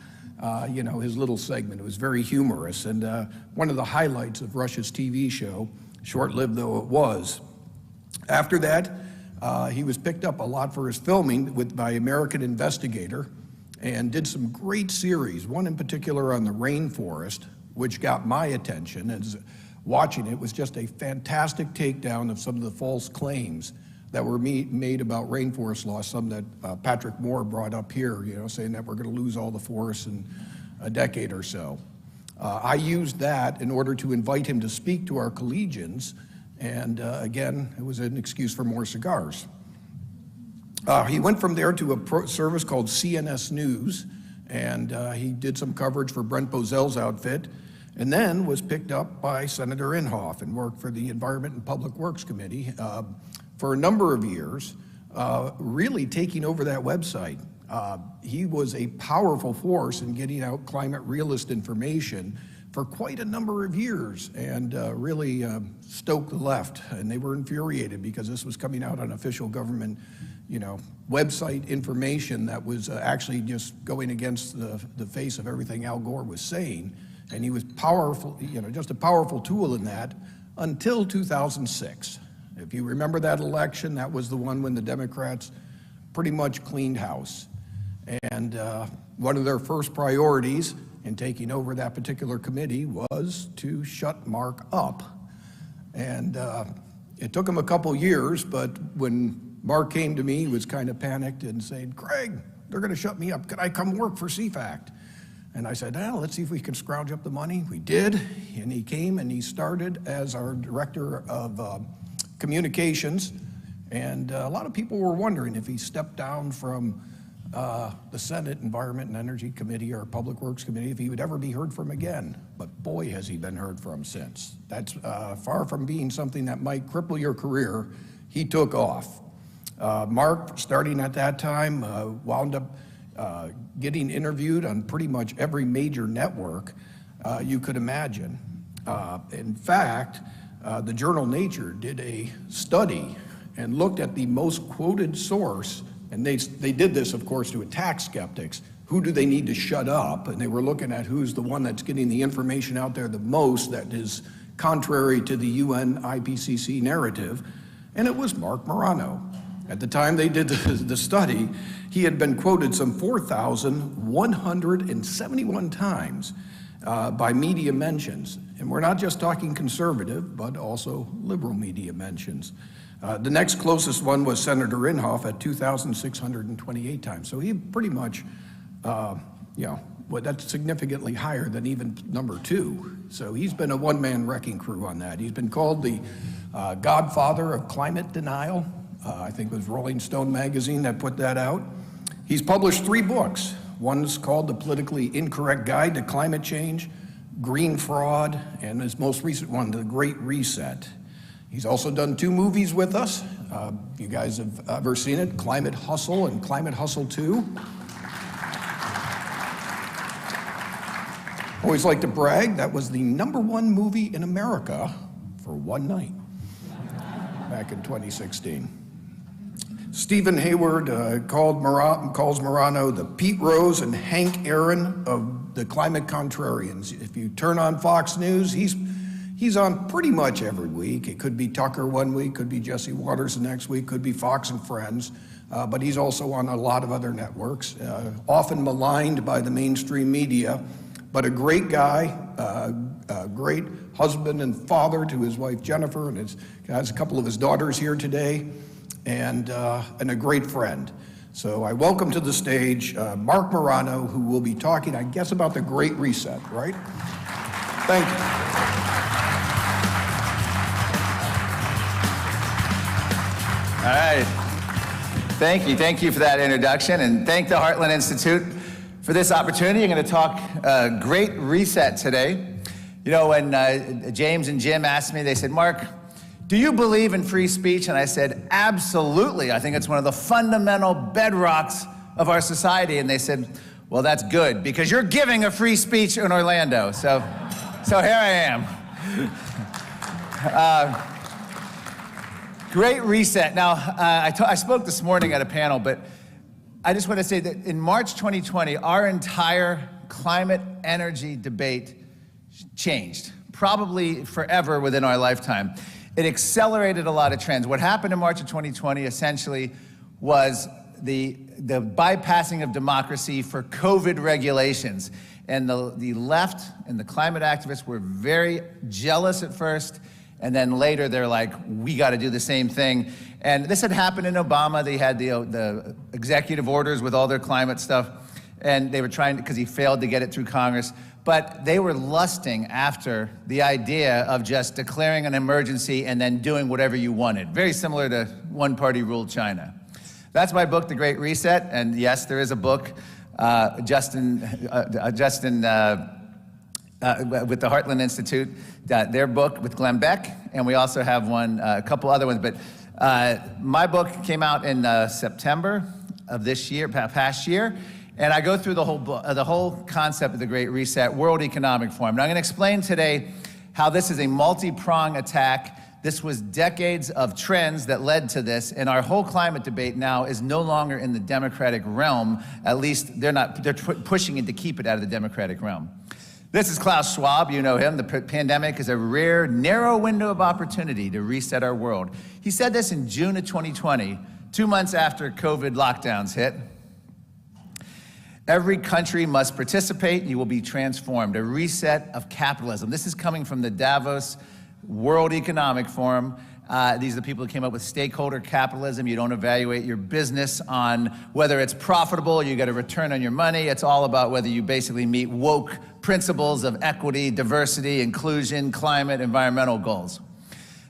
his little segment. It was very humorous, and one of the highlights of Rush's TV show, short-lived though it was. After that, he was picked up a lot for his filming by American Investigator and did some great series, one in particular on the rainforest, which got my attention. As watching it was just a fantastic takedown of some of the false claims that were made about rainforest loss, some that Patrick Moore brought up here, saying that we're going to lose all the forests in a decade or so. I used that in order to invite him to speak to our collegians, and again, it was an excuse for more cigars. He went from there to a service called CNS News, and he did some coverage for Brent Bozell's outfit, and then was picked up by Senator Inhofe and worked for the Environment and Public Works Committee for a number of years, really taking over that website. He was a powerful force in getting out climate realist information for quite a number of years, and really stoked the left, and they were infuriated because this was coming out on official government, website information that was actually just going against the face of everything Al Gore was saying. And he was powerful, just a powerful tool in that until 2006. If you remember that election, that was the one when the Democrats pretty much cleaned house. And one of their first priorities in taking over that particular committee was to shut Mark up. And it took him a couple years, but when Mark came to me, he was kind of panicked and saying, Craig, they're going to shut me up. Can I come work for CFACT? And I said, let's see if we can scrounge up the money. We did, and he came and he started as our director of communications. And a lot of people were wondering if he stepped down from the Senate Environment and Energy Committee or Public Works Committee if he would ever be heard from again. But boy, has he been heard from since. That's far from being something that might cripple your career. He took off. Mark, starting at that time, wound up getting interviewed on pretty much every major network you could imagine. In fact, the journal Nature did a study and looked at the most quoted source, and they did this, of course, to attack skeptics. Who do they need to shut up? And they were looking at who's the one that's getting the information out there the most that is contrary to the UN IPCC narrative, and it was Mark Morano. At the time they did the study, he had been quoted some 4,171 times by media mentions. And we're not just talking conservative, but also liberal media mentions. The next closest one was Senator Inhofe at 2,628 times. So he pretty much, well, that's significantly higher than even number 2. So he's been a one-man wrecking crew on that. He's been called the godfather of climate denial. I think it was Rolling Stone magazine that put that out. He's published 3 books. One's called The Politically Incorrect Guide to Climate Change, Green Fraud, and his most recent one, The Great Reset. He's also done 2 movies with us. You guys have ever seen it, Climate Hustle and Climate Hustle 2. Always like to brag, that was the #1 movie in America for one night back in 2016. Stephen Hayward calls Morano the Pete Rose and Hank Aaron of the climate contrarians. If you turn on Fox News, he's on pretty much every week. It could be Tucker one week, could be Jesse Waters the next week, could be Fox and Friends, but he's also on a lot of other networks, often maligned by the mainstream media, but a great guy, a great husband and father to his wife Jennifer, and has a couple of his daughters here today, and a great friend. So I welcome to the stage Mark Morano, who will be talking, I guess, about the Great Reset, right? Thank you. All right. Thank you for that introduction, and thank the Heartland Institute for this opportunity. I'm going to talk Great Reset today. You know, when James and Jim asked me, they said, Mark, do you believe in free speech? And I said, absolutely. I think it's one of the fundamental bedrocks of our society. And they said, well, that's good, because you're giving a free speech in Orlando. So here I am. Great Reset. Now, I spoke this morning at a panel, but I just want to say that in March 2020, our entire climate energy debate changed, probably forever within our lifetime. It accelerated a lot of trends. What happened in March of 2020 essentially was the bypassing of democracy for COVID regulations. And the left and the climate activists were very jealous at first, and then later they're like, we got to do the same thing. And this had happened in Obama. They had the executive orders with all their climate stuff, and they were trying to, because he failed to get it through Congress. But they were lusting after the idea of just declaring an emergency and then doing whatever you wanted. Very similar to one-party rule China. That's my book, The Great Reset. And yes, there is a book, Justin with the Heartland Institute, their book with Glenn Beck. And we also have one, a couple other ones. But my book came out in September of this year, past year. And I go through the whole concept of the Great Reset, World Economic Forum. Now I'm going to explain today how this is a multi-pronged attack. This was decades of trends that led to this, and our whole climate debate now is no longer in the Democratic realm. At least they're pushing it to keep it out of the Democratic realm. This is Klaus Schwab, you know him. The pandemic is a rare, narrow window of opportunity to reset our world. He said this in June of 2020, 2 months after COVID lockdowns hit. Every country must participate, you will be transformed. A reset of capitalism. This is coming from the Davos World Economic Forum. These are the people who came up with stakeholder capitalism. You don't evaluate your business on whether it's profitable, you get a return on your money. It's all about whether you basically meet woke principles of equity, diversity, inclusion, climate, environmental goals.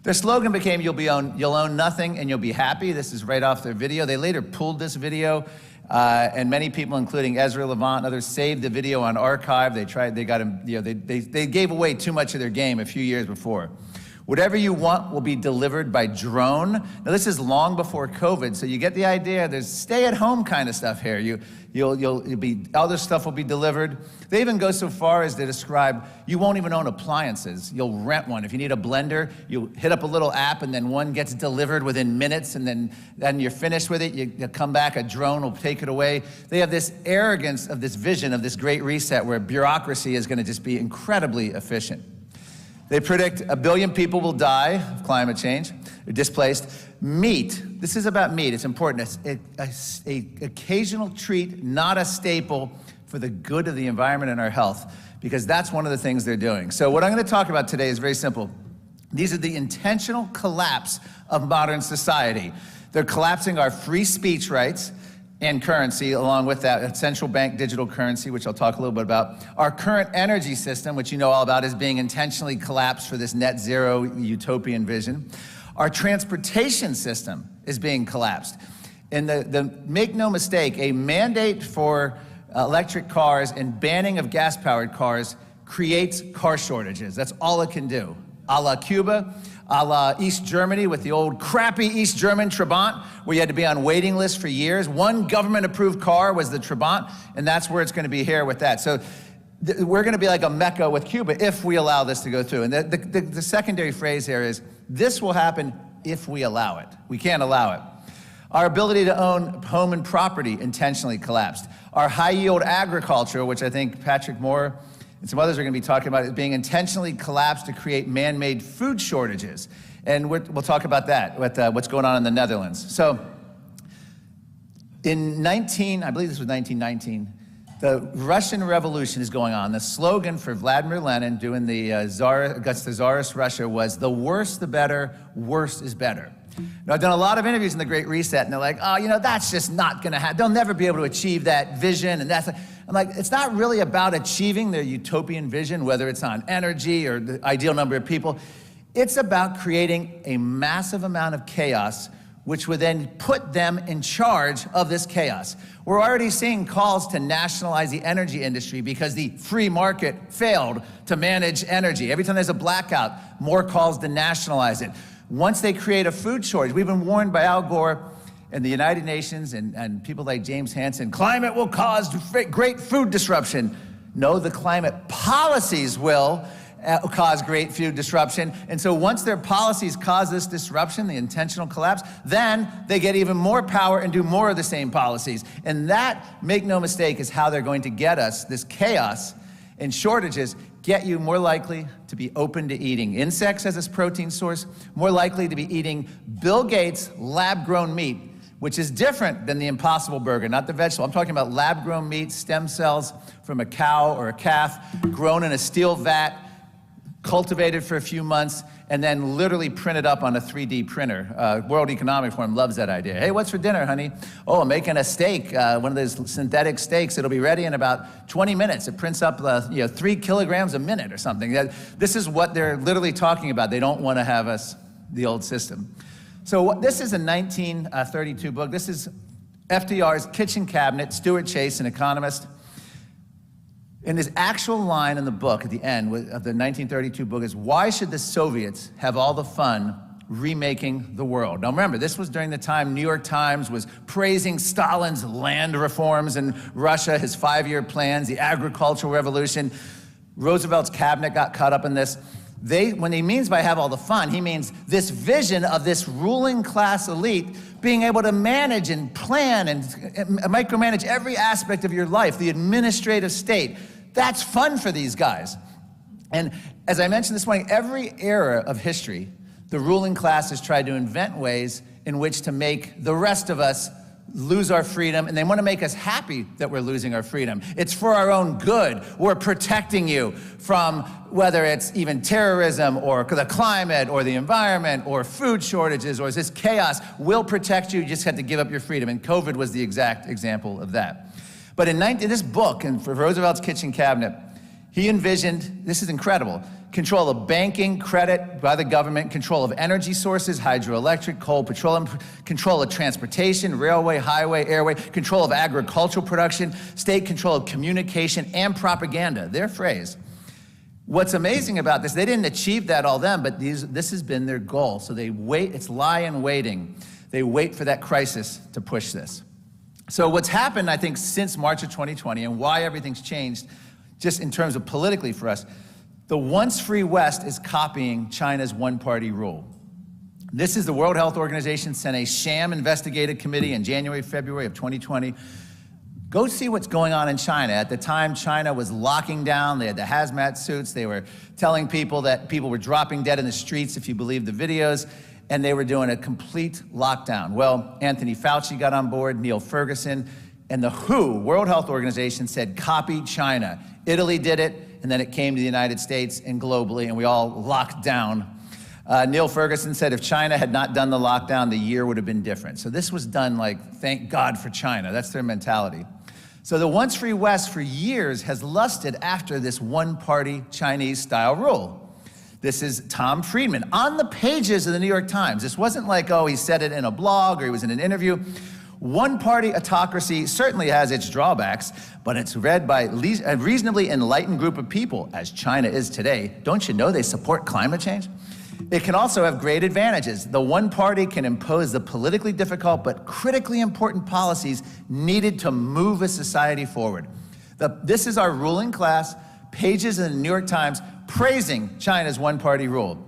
Their slogan became, you'll own nothing and you'll be happy. This is right off their video. They later pulled this video And many people, including Ezra Levant and others, saved the video on archive. They gave away too much of their game a few years before. Whatever you want will be delivered by drone. Now this is long before COVID, so you get the idea. There's stay-at-home kind of stuff here. Other stuff will be delivered. They even go so far as to describe you won't even own appliances. You'll rent one. If you need a blender, you hit up a little app, and then one gets delivered within minutes, and then you're finished with it. You come back, a drone will take it away. They have this arrogance of this vision of this great reset where bureaucracy is going to just be incredibly efficient. They predict 1 billion people will die of climate change, or displaced. Meat, this is about meat, it's important. It's an occasional treat, not a staple, for the good of the environment and our health, because that's one of the things they're doing. So what I'm going to talk about today is very simple. These are the intentional collapse of modern society. They're collapsing our free speech rights and currency, along with that central bank digital currency, which I'll talk a little bit about. Our current energy system, which you know all about, is being intentionally collapsed for this net zero utopian vision. Our transportation system is being collapsed. And make no mistake, a mandate for electric cars and banning of gas-powered cars creates car shortages. That's all it can do. A la Cuba, a la East Germany with the old crappy East German Trabant, where you had to be on waiting lists for years. One government-approved car was the Trabant, and that's where it's going to be here with that. So we're going to be like a Mecca with Cuba if we allow this to go through. And the secondary phrase here is, this will happen if we allow it. We can't allow it. Our ability to own home and property intentionally collapsed. Our high-yield agriculture, which I think Patrick Moore and some others are going to be talking about, is being intentionally collapsed to create man-made food shortages. And we'll talk about that, with what's going on in the Netherlands. So I believe this was 1919, the Russian Revolution is going on. The slogan for Vladimir Lenin doing the against the Tsarist Russia was, the worse the better, worse is better. Now, I've done a lot of interviews in the Great Reset, and they're like, oh, that's just not going to happen. They'll never be able to achieve that vision, and that's... I'm like, it's not really about achieving their utopian vision, whether it's on energy or the ideal number of people. It's about creating a massive amount of chaos, which would then put them in charge of this chaos. We're already seeing calls to nationalize the energy industry because the free market failed to manage energy. Every time there's a blackout, more calls to nationalize it. Once they create a food shortage, we've been warned by Al Gore and the United Nations and people like James Hansen, climate will cause great food disruption. No, the climate policies will cause great food disruption. And so once their policies cause this disruption, the intentional collapse, then they get even more power and do more of the same policies. And that, make no mistake, is how they're going to get us, this chaos and shortages, get you more likely to be open to eating insects as a protein source, more likely to be eating Bill Gates' lab-grown meat, which is different than the Impossible Burger, not the vegetable. I'm talking about lab-grown meat, stem cells from a cow or a calf, grown in a steel vat, cultivated for a few months, and then literally printed up on a 3D printer. World Economic Forum loves that idea. Hey, what's for dinner, honey? Oh, I'm making a steak, one of those synthetic steaks. It'll be ready in about 20 minutes. It prints up 3 kilograms a minute or something. This is what they're literally talking about. They don't want to have us, the old system. So this is a 1932 book. This is FDR's kitchen cabinet, Stuart Chase, an economist. And his actual line in the book at the end of the 1932 book is, why should the Soviets have all the fun remaking the world? Now remember, this was during the time New York Times was praising Stalin's land reforms in Russia, his 5-year plans, the agricultural revolution. Roosevelt's cabinet got caught up in this. When he means by have all the fun, he means this vision of this ruling class elite being able to manage and plan and micromanage every aspect of your life, the administrative state. That's fun for these guys. And as I mentioned this morning, every era of history, the ruling class has tried to invent ways in which to make the rest of us lose our freedom, and they want to make us happy that we're losing our freedom. It's for our own good. We're protecting you from whether it's even terrorism or the climate or the environment or food shortages or this chaos. We'll protect you. You just have to give up your freedom. And COVID was the exact example of that. But in this book, and for Roosevelt's kitchen cabinet, He envisioned, this is incredible, control of banking, credit by the government, control of energy sources, hydroelectric, coal, petroleum, control of transportation, railway, highway, airway, control of agricultural production, state control of communication and propaganda, their phrase. What's amazing about this, they didn't achieve that all them, but this has been their goal. So they wait, it's lie in waiting. They wait for that crisis to push this. So what's happened, I think, since March of 2020 and why everything's changed, just in terms of politically for us, the once free West is copying China's one-party rule. This is the World Health Organization sent a sham investigative committee in January, February of 2020. Go see what's going on in China. At the time, China was locking down. They had the hazmat suits. They were telling people that people were dropping dead in the streets, if you believe the videos, and they were doing a complete lockdown. Well, Anthony Fauci got on board, Neil Ferguson, and the WHO, World Health Organization, said copy China. Italy did it, and then it came to the United States and globally, and we all locked down. Neil Ferguson said if China had not done the lockdown, the year would have been different. So this was done like, thank God for China. That's their mentality. So the once free West for years has lusted after this one-party Chinese-style rule. This is Tom Friedman on the pages of the New York Times. This wasn't like, oh, he said it in a blog or he was in an interview. One-party autocracy certainly has its drawbacks, but it's read by a reasonably enlightened group of people, as China is today. Don't you know they support climate change? It can also have great advantages. The one party can impose the politically difficult but critically important policies needed to move a society forward. This is our ruling class, pages in the New York Times praising China's one-party rule.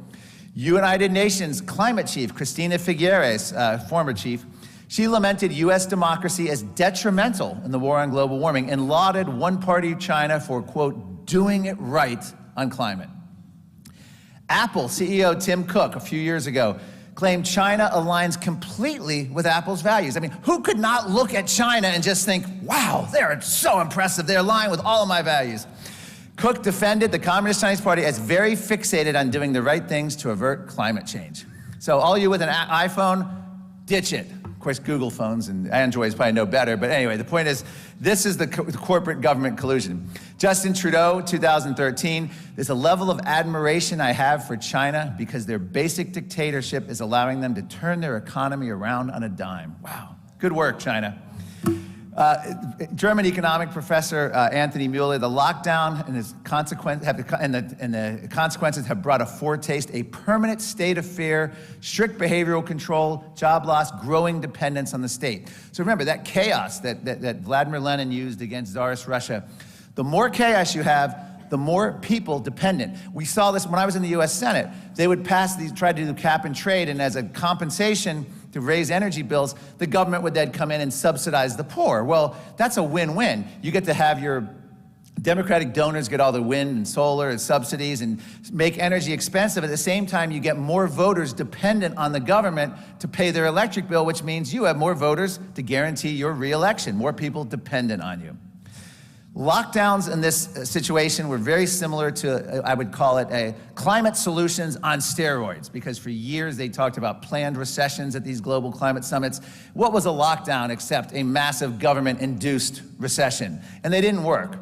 United Nations climate chief, Cristina Figueres, former chief, she lamented U.S. democracy as detrimental in the war on global warming and lauded one-party China for, quote, doing it right on climate. Apple CEO Tim Cook, a few years ago, claimed China aligns completely with Apple's values. I mean, who could not look at China and just think, wow, they're so impressive, they're aligned with all of my values. Cook defended the Communist Chinese Party as very fixated on doing the right things to avert climate change. So all you with an iPhone, ditch it. Of course, Google phones and Androids probably know better, but anyway, the point is, this is the corporate government collusion. Justin Trudeau, 2013, there's a level of admiration I have for China because their basic dictatorship is allowing them to turn their economy around on a dime. Wow, good work, China. German economic professor Anthony Mueller, the lockdown and the consequences have brought a foretaste, a permanent state of fear, strict behavioral control, job loss, growing dependence on the state. So remember, that chaos that Vladimir Lenin used against Tsarist Russia, the more chaos you have, the more people dependent. We saw this when I was in the US Senate. They would pass these, try to do cap and trade, and as a compensation to raise energy bills, the government would then come in and subsidize the poor. Well, that's a win-win. You get to have your Democratic donors get all the wind and solar and subsidies and make energy expensive. At the same time, you get more voters dependent on the government to pay their electric bill, which means you have more voters to guarantee your re-election, more people dependent on you. Lockdowns in this situation were very similar to, I would call it, a climate solutions on steroids, because for years they talked about planned recessions at these global climate summits. What was a lockdown except a massive government-induced recession? And they didn't work.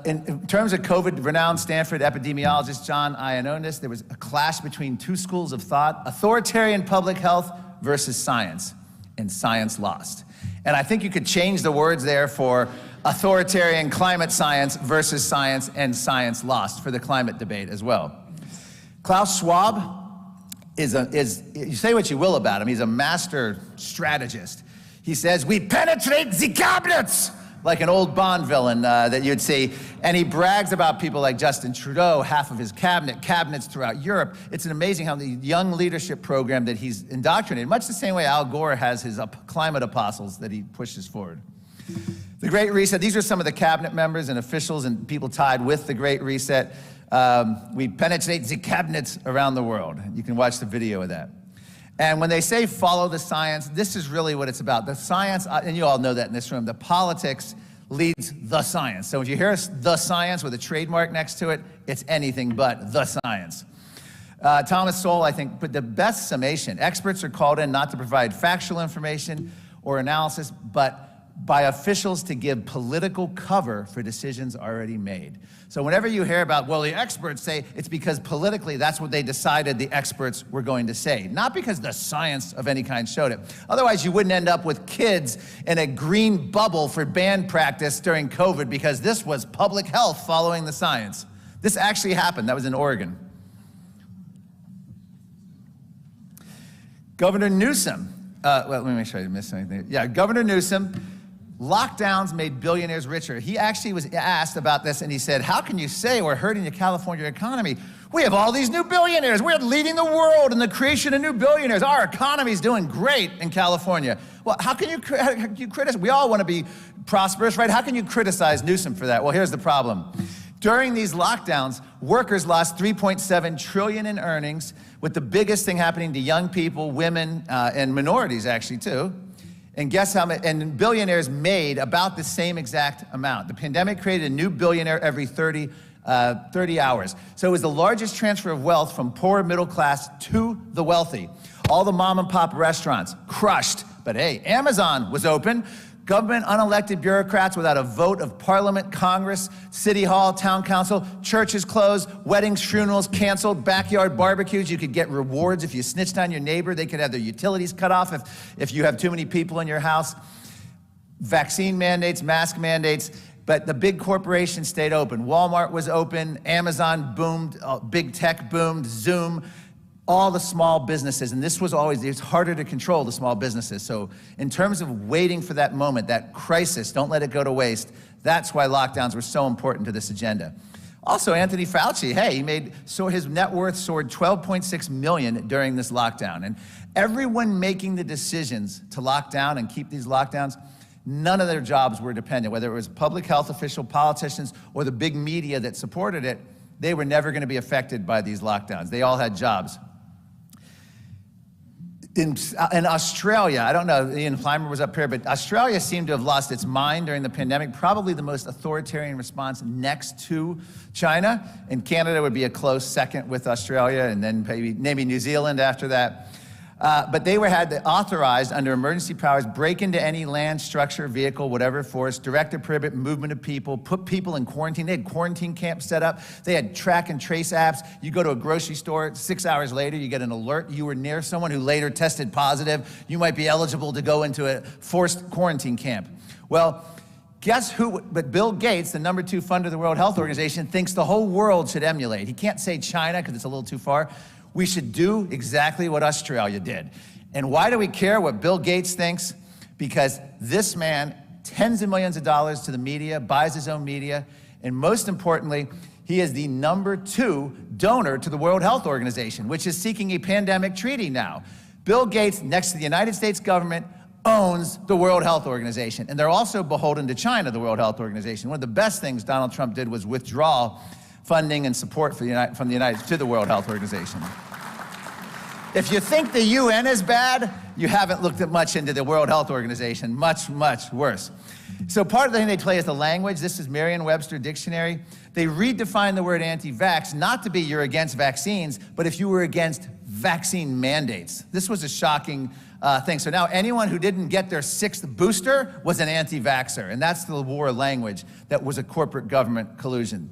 In terms of COVID, renowned Stanford epidemiologist John Ioannidis, there was a clash between two schools of thought, authoritarian public health versus science, and science lost. And I think you could change the words there for authoritarian climate science versus science, and science lost for the climate debate as well. Klaus Schwab is you say what you will about him, he's a master strategist. He says, we penetrate the cabinets, like an old Bond villain that you'd see. And he brags about people like Justin Trudeau, half of his cabinets throughout Europe. It's amazing how the young leadership program that he's indoctrinated, much the same way Al Gore has his climate apostles that he pushes forward. The Great Reset, these are some of the cabinet members and officials and people tied with the Great Reset. We penetrate the cabinets around the world. You can watch the video of that. And when they say follow the science, this is really what it's about. The science, and you all know that in this room, the politics leads the science. So if you hear the science with a trademark next to it, it's anything but the science. Thomas Sowell, I think, put the best summation. Experts are called in not to provide factual information or analysis, but by officials to give political cover for decisions already made. So whenever you hear about, well, the experts say, it's because politically that's what they decided the experts were going to say, not because the science of any kind showed it. Otherwise, you wouldn't end up with kids in a green bubble for band practice during COVID because this was public health following the science. This actually happened. That was in Oregon. Governor Newsom, well, let me make sure I didn't miss anything. Yeah, Governor Newsom, lockdowns made billionaires richer. He actually was asked about this and he said, how can you say we're hurting the California economy? We have all these new billionaires. We're leading the world in the creation of new billionaires. Our economy's doing great in California. Well, how can you criticize? We all want to be prosperous, right? How can you criticize Newsom for that? Well, here's the problem. During these lockdowns, workers lost $3.7 trillion in earnings, with the biggest thing happening to young people, women, and minorities actually too. And guess how many, and billionaires made about the same exact amount. The pandemic created a new billionaire every 30 hours. So it was the largest transfer of wealth from poor middle class to the wealthy. All the mom and pop restaurants crushed, but hey, Amazon was open. Government unelected bureaucrats without a vote of parliament, Congress, city hall, town council, churches closed, weddings, funerals canceled, backyard barbecues. You could get rewards if you snitched on your neighbor. They could have their utilities cut off if you have too many people in your house. Vaccine mandates, mask mandates, but the big corporations stayed open. Walmart was open, Amazon boomed, big tech boomed, Zoom. All the small businesses, and this was always, it's harder to control the small businesses. So in terms of waiting for that moment, that crisis, don't let it go to waste, that's why lockdowns were so important to this agenda. Also, Anthony Fauci, hey, his net worth soared 12.6 million during this lockdown. And everyone making the decisions to lock down and keep these lockdowns, none of their jobs were dependent, whether it was public health official, politicians, or the big media that supported it, they were never gonna be affected by these lockdowns. They all had jobs. In Australia, I don't know, Ian Plimer was up here, but Australia seemed to have lost its mind during the pandemic, probably the most authoritarian response next to China, and Canada would be a close second with Australia, and then maybe New Zealand after that. But they had authorized under emergency powers, break into any land, structure, vehicle, whatever force, direct or prohibit movement of people, put people in quarantine. They had quarantine camps set up. They had track and trace apps. You go to a grocery store, 6 hours later, you get an alert. You were near someone who later tested positive. You might be eligible to go into a forced quarantine camp. Well, guess who, but Bill Gates, the #2 funder of the World Health Organization, thinks the whole world should emulate. He can't say China because it's a little too far. We should do exactly what Australia did. And why do we care what Bill Gates thinks? Because this man, tens of millions of dollars to the media, buys his own media, and most importantly, he is the #2 donor to the World Health Organization, which is seeking a pandemic treaty now. Bill Gates, next to the United States government, owns the World Health Organization. And they're also beholden to China, the World Health Organization. One of the best things Donald Trump did was withdraw funding and support from the United to the World Health Organization. If you think the UN is bad, you haven't looked at much into the World Health Organization. Much, much worse. So part of the thing they play is the language. This is Merriam-Webster Dictionary. They redefine the word anti-vax not to be you're against vaccines, but if you were against vaccine mandates. This was a shocking thing. So now anyone who didn't get their 6th booster was an anti-vaxxer, and that's the war language that was a corporate government collusion.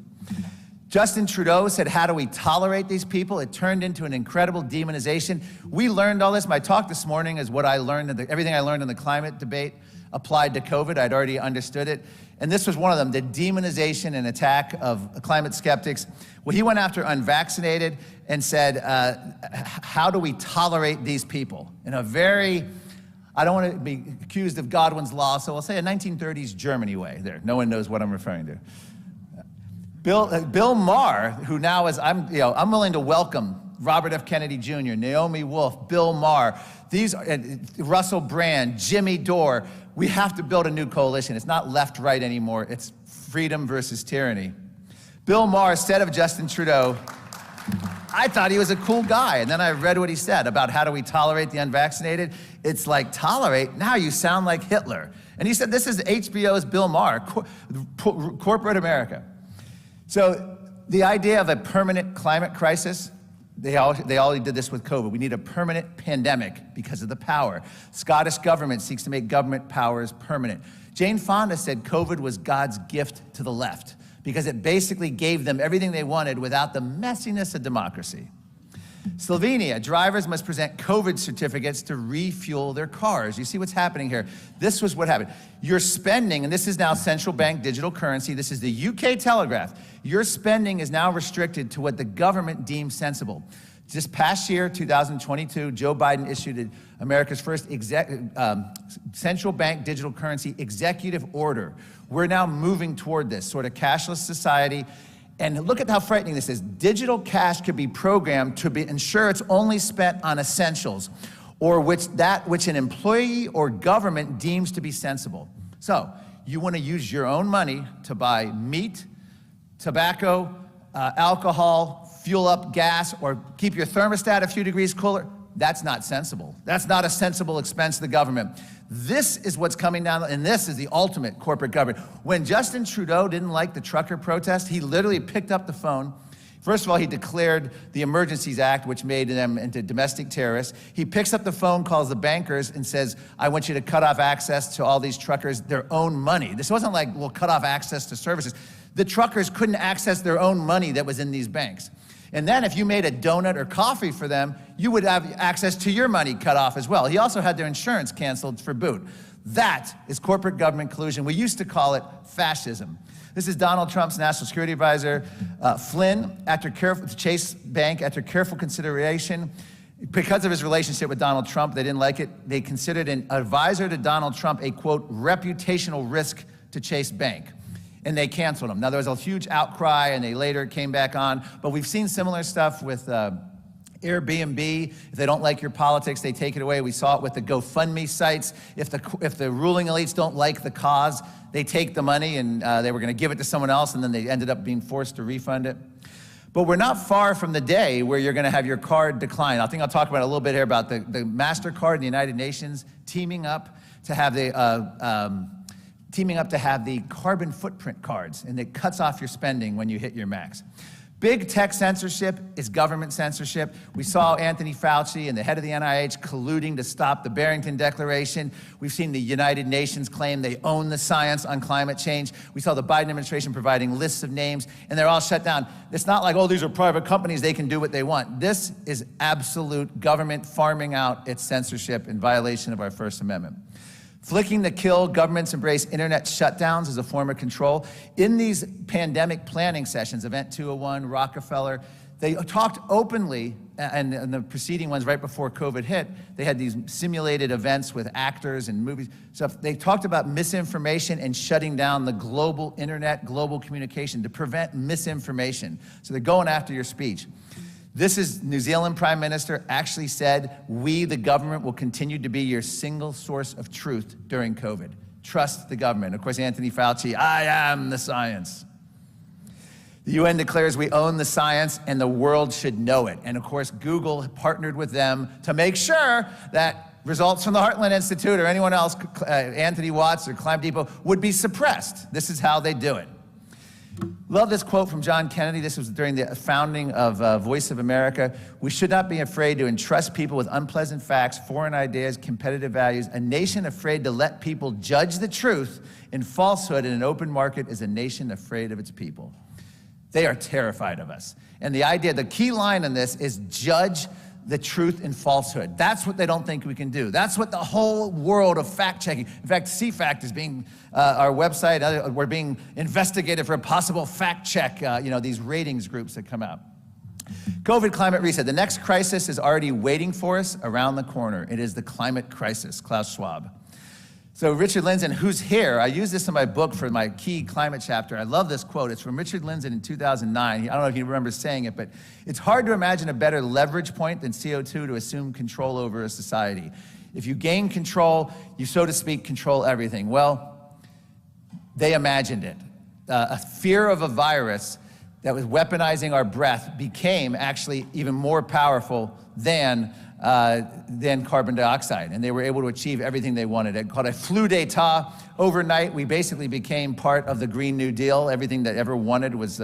Justin Trudeau said, how do we tolerate these people? It turned into an incredible demonization. We learned all this. My talk this morning is what I learned, everything I learned in the climate debate applied to COVID. I'd already understood it. And this was one of them, the demonization and attack of climate skeptics. Well, he went after unvaccinated and said, how do we tolerate these people? In a very, I don't want to be accused of Godwin's law, so I'll say a 1930s Germany way there. No one knows what I'm referring to. Bill Maher, who now is, I'm willing to welcome Robert F. Kennedy Jr., Naomi Wolf, Bill Maher, these Russell Brand, Jimmy Dore. We have to build a new coalition. It's not left-right anymore. It's freedom versus tyranny. Bill Maher said of Justin Trudeau, I thought he was a cool guy, and then I read what he said about how do we tolerate the unvaccinated. It's like, tolerate? Now you sound like Hitler. And he said, this is HBO's Bill Maher, corporate America. So the idea of a permanent climate crisis, they already did this with COVID. We need a permanent pandemic because of the power. Scottish government seeks to make government powers permanent. Jane Fonda said COVID was God's gift to the left because it basically gave them everything they wanted without the messiness of democracy. Slovenia, drivers must present COVID certificates to refuel their cars. You see what's happening here. This was what happened. Your spending, and this is now central bank digital currency, this is the UK Telegraph. Your spending is now restricted to what the government deems sensible. This past year, 2022, Joe Biden issued America's first central bank digital currency executive order. We're now moving toward this sort of cashless society. And look at how frightening this is. Digital cash could be programmed to ensure it's only spent on essentials, or that which an employee or government deems to be sensible. So you want to use your own money to buy meat, tobacco, alcohol, fuel up gas, or keep your thermostat a few degrees cooler. That's not sensible. That's not a sensible expense to the government. This is what's coming down, and this is the ultimate corporate government. When Justin Trudeau didn't like the trucker protest, he literally picked up the phone. First of all, he declared the Emergencies Act, which made them into domestic terrorists. He picks up the phone, calls the bankers, and says, I want you to cut off access to all these truckers, their own money. This wasn't like, we'll cut off access to services. The truckers couldn't access their own money that was in these banks. And then if you made a donut or coffee for them, you would have access to your money cut off as well. He also had their insurance canceled for boot. That is corporate government collusion. We used to call it fascism. This is Donald Trump's national security advisor, Flynn, Chase Bank, after careful consideration, because of his relationship with Donald Trump, they didn't like it. They considered an advisor to Donald Trump a, quote, reputational risk to Chase Bank. And they canceled them. Now, there was a huge outcry, and they later came back on. But we've seen similar stuff with Airbnb. If they don't like your politics, they take it away. We saw it with the GoFundMe sites. If the ruling elites don't like the cause, they take the money, and they were going to give it to someone else, and then they ended up being forced to refund it. But we're not far from the day where you're going to have your card decline. I think I'll talk about it a little bit here about the MasterCard and the United Nations teaming up to have the carbon footprint cards, and it cuts off your spending when you hit your max. Big tech censorship is government censorship. We saw Anthony Fauci and the head of the NIH colluding to stop the Barrington Declaration. We've seen the United Nations claim they own the science on climate change. We saw the Biden administration providing lists of names, and they're all shut down. It's not like, oh, these are private companies, they can do what they want. This is absolute government farming out its censorship in violation of our First Amendment. Flicking to kill, governments embrace internet shutdowns as a form of control. In these pandemic planning sessions, Event 201, Rockefeller, they talked openly, and the preceding ones right before COVID hit, they had these simulated events with actors and movies. So they talked about misinformation and shutting down the global internet, global communication to prevent misinformation. So they're going after your speech. This is New Zealand Prime Minister actually said, we, the government, will continue to be your single source of truth during COVID. Trust the government. Of course, Anthony Fauci, I am the science. The UN declares we own the science and the world should know it. And of course, Google partnered with them to make sure that results from the Heartland Institute or anyone else, Anthony Watts or Climate Depot, would be suppressed. This is how they do it. Love this quote from John Kennedy. This was during the founding of Voice of America. We should not be afraid to entrust people with unpleasant facts, foreign ideas, competitive values. A nation afraid to let people judge the truth in falsehood in an open market is a nation afraid of its people. They are terrified of us. And the idea, the key line in this is judge the truth in falsehood. That's what they don't think we can do. That's what the whole world of fact-checking. In fact, CFACT is being, our website, we're being investigated for a possible fact-check, these ratings groups that come out. COVID climate reset. The next crisis is already waiting for us around the corner. It is the climate crisis, Klaus Schwab. So Richard Lindzen, who's here, I use this in my book for my key climate chapter. I love this quote. It's from Richard Lindzen in 2009. I don't know if he remembers saying it, but it's hard to imagine a better leverage point than CO2 to assume control over a society. If you gain control, you, so to speak, control everything. Well, they imagined it. A fear of a virus that was weaponizing our breath became actually even more powerful than carbon dioxide, and they were able to achieve everything they wanted. It called a flu d'etat. Overnight, we basically became part of the Green New Deal. Everything that ever wanted was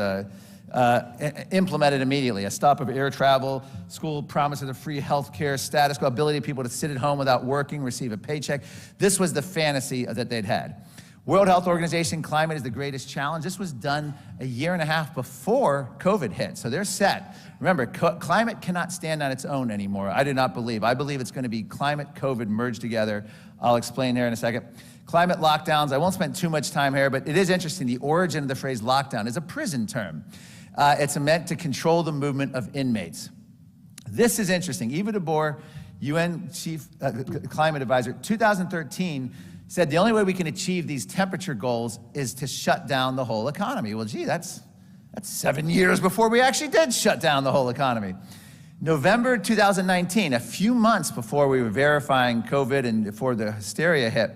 implemented immediately. A stop of air travel, school promises of free health care, status quo, ability of people to sit at home without working, receive a paycheck. This was the fantasy that they'd had. World Health Organization, climate is the greatest challenge. This was done a year and a half before COVID hit, so they're set. Remember, climate cannot stand on its own anymore. I do not believe. I believe it's going to be climate, COVID merged together. I'll explain here in a second. Climate lockdowns, I won't spend too much time here, but it is interesting. The origin of the phrase lockdown is a prison term. It's meant to control the movement of inmates. This is interesting. Eva de Boer, UN Chief Climate Advisor, 2013, said the only way we can achieve these temperature goals is to shut down the whole economy. Well, gee, that's 7 years before we actually did shut down the whole economy. November 2019, a few months before we were verifying COVID and before the hysteria hit,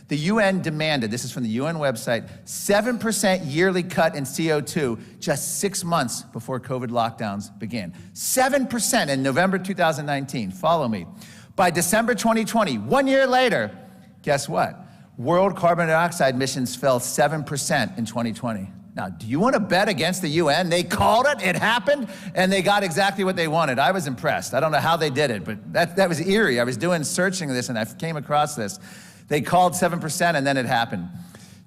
the UN demanded, this is from the UN website, 7% yearly cut in CO2 just 6 months before COVID lockdowns began. 7% in November 2019, follow me. By December 2020, 1 year later, guess what? World carbon dioxide emissions fell 7% in 2020. Now, do you want to bet against the UN? They called it, it happened, and they got exactly what they wanted. I was impressed. I don't know how they did it, but that was eerie. I was doing searching this, and I came across this. They called 7%, and then it happened.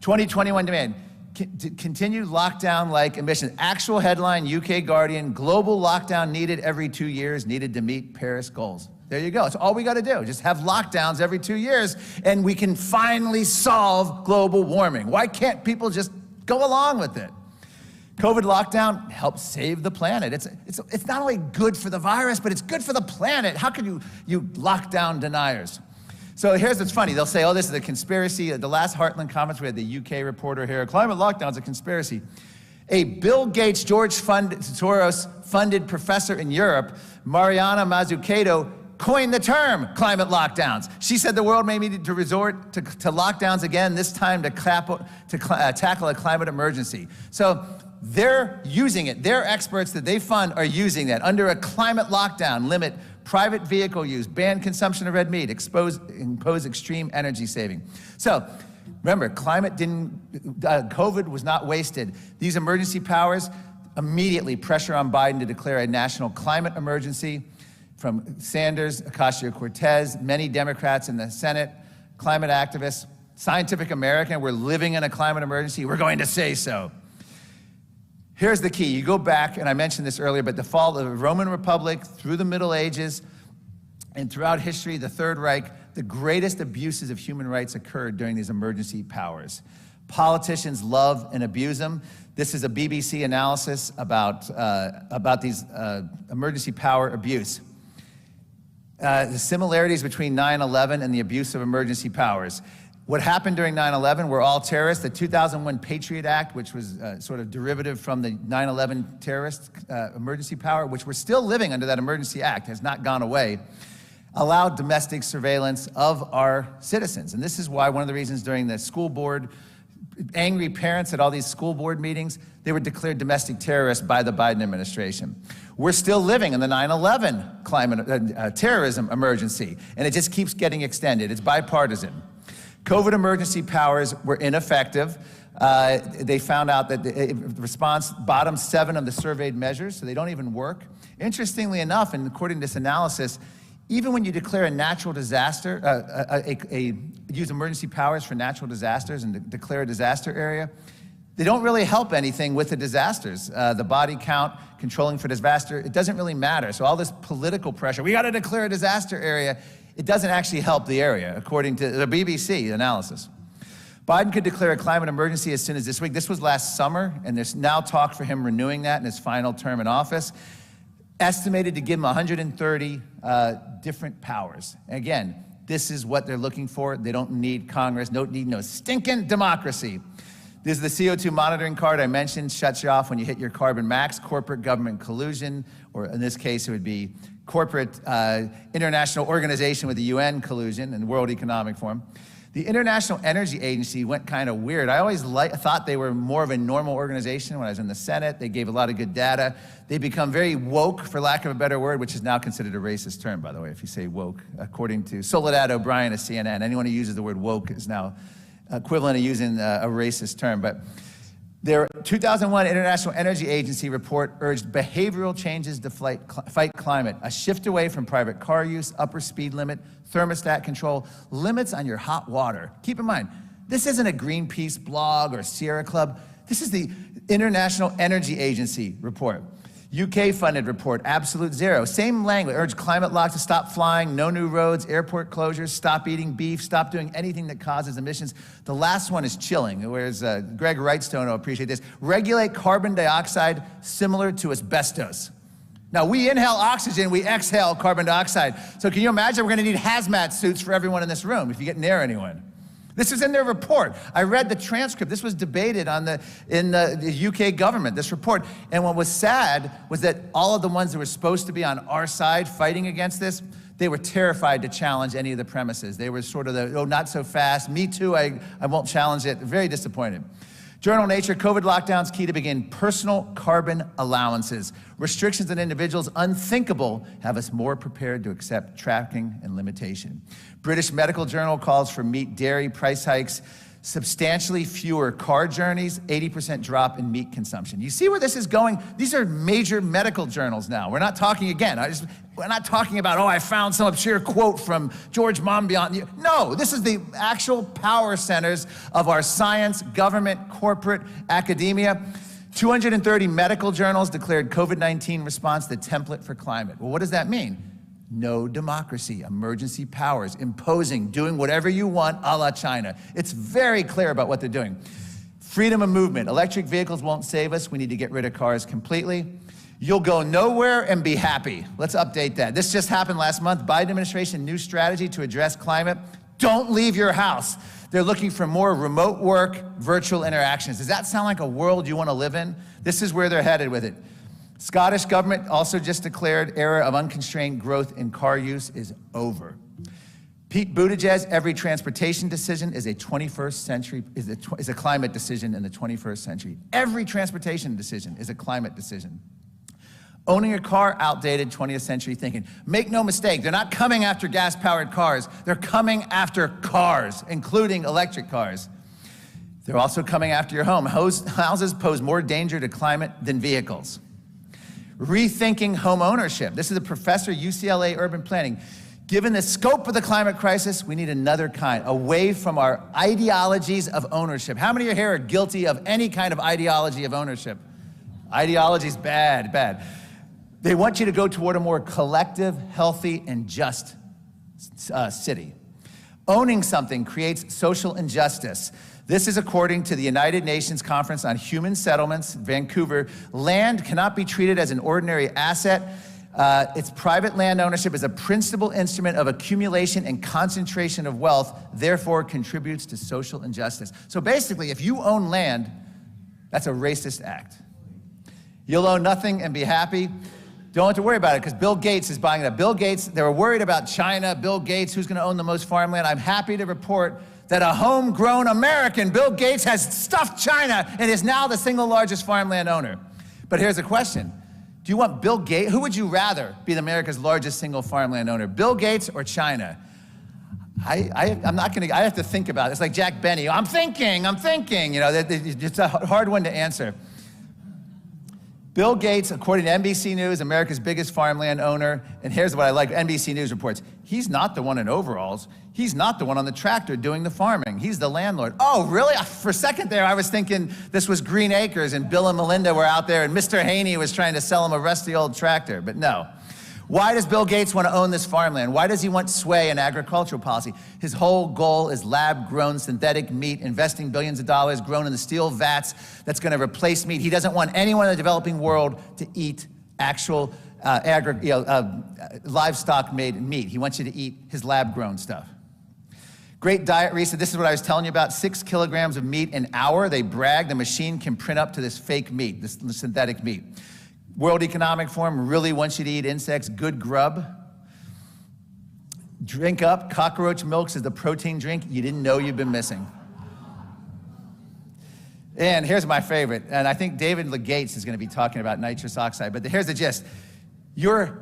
2021 demand, continued lockdown-like emissions. Actual headline, UK Guardian, global lockdown needed every 2 years, needed to meet Paris goals. There you go. It's all we got to do. Just have lockdowns every 2 years, and we can finally solve global warming. Why can't people just go along with it? COVID lockdown helps save the planet. It's not only good for the virus, but it's good for the planet. How could you lockdown deniers? So here's what's funny. They'll say, oh, this is a conspiracy. At the last Heartland Conference, we had the UK reporter here. Climate lockdown's a conspiracy. A Bill Gates, George Soros-funded professor in Europe, Mariana Mazzucato, coined the term climate lockdowns. She said the world may need to resort to lockdowns again, this time to tackle a climate emergency. So they're using it. Their experts that they fund are using that. Under a climate lockdown, limit private vehicle use, ban consumption of red meat, impose extreme energy saving. So remember, COVID was not wasted. These emergency powers, immediately pressure on Biden to declare a national climate emergency. From Sanders, Ocasio-Cortez, many Democrats in the Senate, climate activists, Scientific American, we're living in a climate emergency, we're going to say so. Here's the key. You go back, and I mentioned this earlier, but the fall of the Roman Republic, through the Middle Ages, and throughout history, the Third Reich, the greatest abuses of human rights occurred during these emergency powers. Politicians love and abuse them. This is a BBC analysis about these emergency power abuse. The similarities between 9/11 and the abuse of emergency powers. What happened during 9/11 were all terrorists. The 2001 Patriot Act, which was sort of derivative from the 9/11 terrorist emergency power, which we're still living under that emergency act, has not gone away, allowed domestic surveillance of our citizens. And this is why one of the reasons during the school board, angry parents at all these school board meetings, they were declared domestic terrorists by the Biden administration. We're still living in the 9/11 climate terrorism emergency, and it just keeps getting extended. It's bipartisan. COVID emergency powers were ineffective. They found out that the response bottom 7 of the surveyed measures, so they don't even work. Interestingly enough, and according to this analysis, even when you declare a natural disaster, use emergency powers for natural disasters and declare a disaster area, they don't really help anything with the disasters. The body count, controlling for disaster, it doesn't really matter. So all this political pressure, we got to declare a disaster area, it doesn't actually help the area, according to the BBC analysis. Biden could declare a climate emergency as soon as this week. This was last summer, and there's now talk for him renewing that in his final term in office. Estimated to give him 130 different powers. Again, this is what they're looking for. They don't need Congress, don't need no stinking democracy. This is the CO2 monitoring card I mentioned, shuts you off when you hit your carbon max, corporate government collusion, or in this case it would be corporate international organization with the UN collusion and World Economic Forum. The International Energy Agency went kind of weird. I always thought they were more of a normal organization when I was in the Senate. They gave a lot of good data. They become very woke, for lack of a better word, which is now considered a racist term, by the way, if you say woke, according to Soledad O'Brien of CNN. Anyone who uses the word woke is now equivalent of using a racist term. But their 2001 International Energy Agency report urged behavioral changes to fight climate, a shift away from private car use, upper speed limit, thermostat control, limits on your hot water. Keep in mind, This isn't a Greenpeace blog or Sierra Club. This is the International Energy Agency report. UK-funded report, absolute zero. Same language, urge climate lock to stop flying, no new roads, airport closures, stop eating beef, stop doing anything that causes emissions. The last one is chilling, whereas Greg Wrightstone will appreciate this. Regulate carbon dioxide similar to asbestos. Now, we inhale oxygen, we exhale carbon dioxide. So can you imagine we're gonna need hazmat suits for everyone in this room if you get near anyone? This is in their report. I read the transcript. This was debated in the UK government, this report. And what was sad was that all of the ones that were supposed to be on our side fighting against this, they were terrified to challenge any of the premises. They were sort of the, oh, not so fast, me too, I won't challenge it. Very disappointed. Journal Nature, COVID lockdowns key to begin personal carbon allowances. Restrictions on individuals unthinkable have us more prepared to accept tracking and limitation. British Medical Journal calls for meat, dairy price hikes, substantially fewer car journeys, 80% drop in meat consumption. You see where this is going? These are major medical journals now. We're not talking, again, we're not talking about, oh, I found some obscure quote from George Monbiot. No, this is the actual power centers of our science, government, corporate, academia. 230 medical journals declared COVID-19 response the template for climate. Well, what does that mean? No democracy, emergency powers, imposing, doing whatever you want, a la China. It's very clear about what they're doing. Freedom of movement. Electric vehicles won't save us. We need to get rid of cars completely. You'll go nowhere and be happy. Let's update that. This just happened last month. Biden administration, new strategy to address climate. Don't leave your house. They're looking for more remote work, virtual interactions. Does that sound like a world you want to live in? This is where they're headed with it. Scottish government also just declared era of unconstrained growth in car use is over. Pete Buttigieg, every transportation decision is a 21st century, is a climate decision in the 21st century. Every transportation decision is a climate decision. Owning a car, outdated 20th century thinking. Make no mistake, they're not coming after gas-powered cars. They're coming after cars, including electric cars. They're also coming after your home. Houses pose more danger to climate than vehicles. Rethinking home ownership. This is a professor, UCLA urban planning. Given the scope of the climate crisis, we need another kind, away from our ideologies of ownership. How many of you here are guilty of any kind of ideology of ownership? Ideology's bad, bad. They want you to go toward a more collective, healthy, and just city. Owning something creates social injustice. This is according to the United Nations Conference on Human Settlements, Vancouver. Land cannot be treated as an ordinary asset. Its private land ownership is a principal instrument of accumulation and concentration of wealth, therefore contributes to social injustice. So basically, if you own land, that's a racist act. You'll own nothing and be happy. Don't have to worry about it because Bill Gates is buying that. Bill Gates, they were worried about China, Bill Gates, who's gonna own the most farmland. I'm happy to report that a homegrown American, Bill Gates, has stuffed China and is now the single largest farmland owner. But here's a question. Do you want Bill Gates, who would you rather be America's largest single farmland owner, Bill Gates or China? I'm not gonna, I have to think about it. It's like Jack Benny, I'm thinking, you know, it's a hard one to answer. Bill Gates, according to NBC News, America's biggest farmland owner, and here's what I like, NBC News reports, he's not the one in overalls, he's not the one on the tractor doing the farming, he's the landlord. Oh, really? For a second there, I was thinking this was Green Acres and Bill and Melinda were out there and Mr. Haney was trying to sell him a rusty old tractor, but no. Why does Bill Gates want to own this farmland? Why does he want sway in agricultural policy? His whole goal is lab-grown synthetic meat, investing billions of dollars grown in the steel vats that's going to replace meat. He doesn't want anyone in the developing world to eat actual livestock-made meat. He wants you to eat his lab-grown stuff. Great Diet Research, this is what I was telling you about, 6 kilograms of meat an hour. They brag the machine can print up to this fake meat, this synthetic meat. World Economic Forum really wants you to eat insects, good grub. Drink up, cockroach milk is the protein drink you didn't know you've been missing. And here's my favorite, and I think David Gates is gonna be talking about nitrous oxide, but here's the gist. Your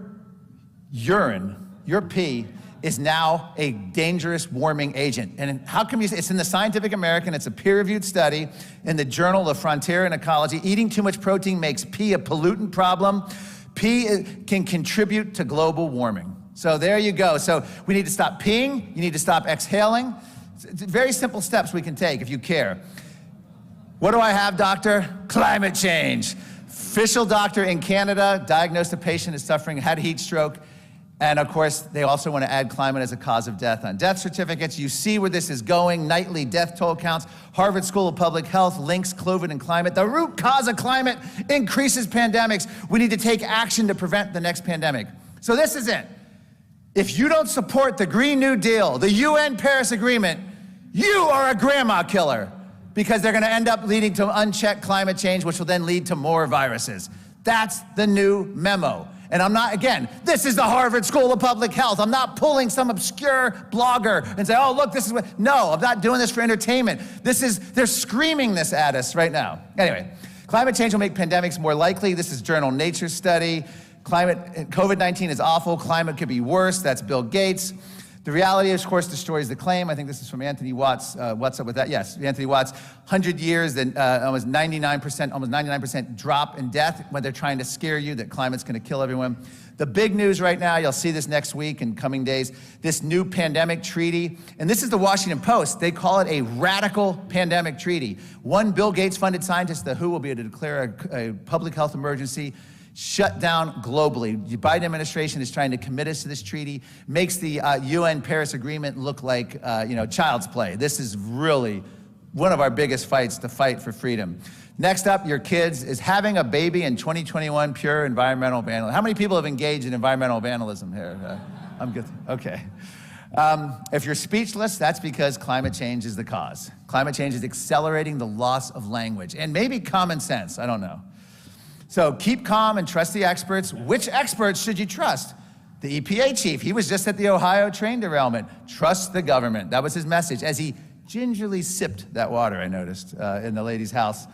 urine, your pee, is now a dangerous warming agent. And how come you say, it's in the Scientific American, it's a peer-reviewed study in the Journal of Frontier in Ecology. Eating too much protein makes pee a pollutant problem. Pee can contribute to global warming. So there you go. So we need to stop peeing, you need to stop exhaling. It's very simple steps we can take if you care. What do I have, doctor? Climate change. Official doctor in Canada diagnosed a patient as suffering, had heat stroke. And of course, they also want to add climate as a cause of death on death certificates. You see where this is going. Nightly death toll counts. Harvard School of Public Health links COVID and climate. The root cause of climate increases pandemics. We need to take action to prevent the next pandemic. So this is it. If you don't support the Green New Deal, the UN Paris Agreement, you are a grandma killer, because they're going to end up leading to unchecked climate change, which will then lead to more viruses. That's the new memo. And I'm not, again, this is the Harvard School of Public Health. I'm not pulling some obscure blogger and say, oh, look, this is what, no, I'm not doing this for entertainment. They're screaming this at us right now. Anyway, climate change will make pandemics more likely. This is journal Nature study. COVID-19 is awful. Climate could be worse. That's Bill Gates. The reality, of course, destroys the claim. I think this is from Anthony Watts. What's up with that? Yes, Anthony Watts. 100 years, then almost 99% drop in death when they're trying to scare you that climate's going to kill everyone. The big news right now, you'll see this next week and coming days, this new pandemic treaty. And this is the Washington Post. They call it a radical pandemic treaty. One Bill Gates-funded scientist, the WHO, will be able to declare a public health emergency, shut down globally. The Biden administration is trying to commit us to this treaty, makes the UN Paris Agreement look like child's play. This is really one of our biggest fights, the fight for freedom. Next up, your kids, is having a baby in 2021 pure environmental vandalism? How many people have engaged in environmental vandalism here? I'm good, okay. If you're speechless, that's because climate change is the cause. Climate change is accelerating the loss of language and maybe common sense, I don't know. So keep calm and trust the experts. Which experts should you trust? The EPA chief, he was just at the Ohio train derailment. Trust the government. That was his message as he gingerly sipped that water, I noticed, in the lady's house.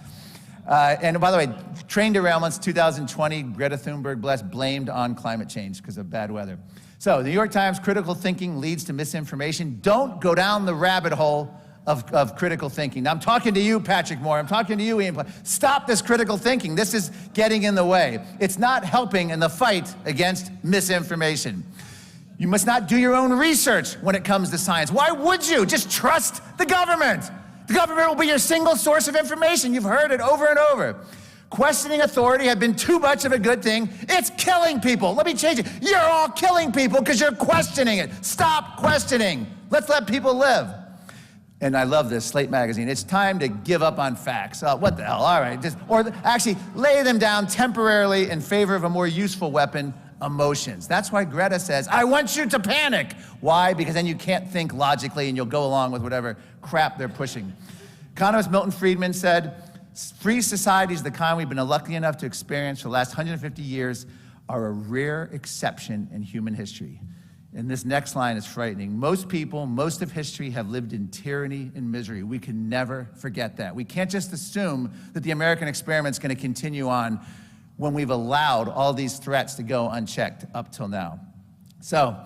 And by the way, train derailments 2020, Greta Thunberg, blessed, blamed on climate change because of bad weather. So the New York Times, critical thinking leads to misinformation. Don't go down the rabbit hole of critical thinking. Now, I'm talking to you, Patrick Moore. I'm talking to you, Ian. Stop this critical thinking. This is getting in the way. It's not helping in the fight against misinformation. You must not do your own research when it comes to science. Why would you? Just trust the government. The government will be your single source of information. You've heard it over and over. Questioning authority had been too much of a good thing. It's killing people. Let me change it. You're all killing people because you're questioning it. Stop questioning. Let's let people live. And I love this, Slate magazine. It's time to give up on facts. What the hell, all right. Actually lay them down temporarily in favor of a more useful weapon, emotions. That's why Greta says, I want you to panic. Why? Because then you can't think logically and you'll go along with whatever crap they're pushing. Economist Milton Friedman said, free societies, the kind we've been lucky enough to experience for the last 150 years, are a rare exception in human history. And this next line is frightening. Most people, most of history, have lived in tyranny and misery. We can never forget that. We can't just assume that the American experiment's going to continue on when we've allowed all these threats to go unchecked up till now. So,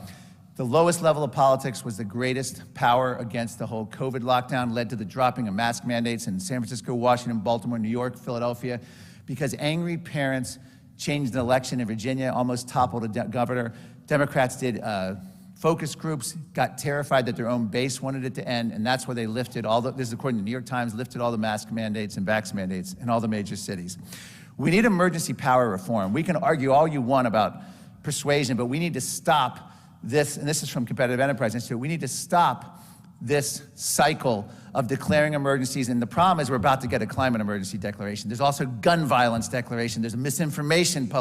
the lowest level of politics was the greatest power against the whole COVID lockdown, led to the dropping of mask mandates in San Francisco, Washington, Baltimore, New York, Philadelphia, because angry parents changed an election in Virginia, almost toppled a governor. Democrats did focus groups, got terrified that their own base wanted it to end, and that's where they lifted this is according to the New York Times, lifted all the mask mandates and vax mandates in all the major cities. We need emergency power reform. We can argue all you want about persuasion, but we need to stop this, and this is from Competitive Enterprise Institute, we need to stop this cycle of declaring emergencies, and the problem is we're about to get a climate emergency declaration. There's also gun violence declaration, there's a misinformation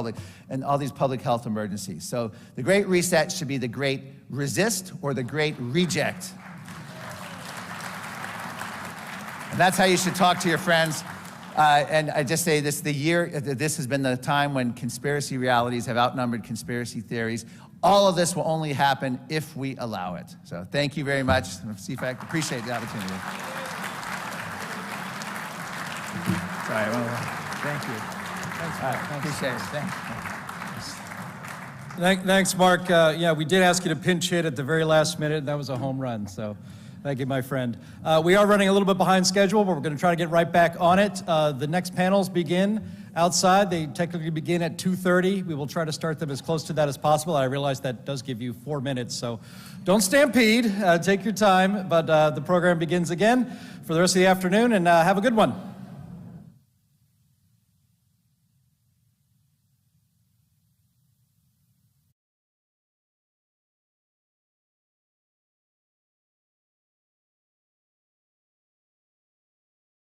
and all these public health emergencies. So the Great Reset should be the Great Resist or the Great Reject. And that's how you should talk to your friends. And I just say this has been the time when conspiracy realities have outnumbered conspiracy theories. All of this will only happen if we allow it. So thank you very much. CFAC, appreciate the opportunity. Sorry, thank you. Thanks, Mark. Appreciate it. Thanks, Mark. Yeah, we did ask you to pinch hit at the very last minute, and that was a home run. So thank you, my friend. We are running a little bit behind schedule, but we're going to try to get right back on it. The next panels begin outside. They technically begin at 2:30. We will try to start them as close to that as possible. I realize that does give you 4 minutes, so don't stampede. Take your time, but the program begins again for the rest of the afternoon, and have a good one.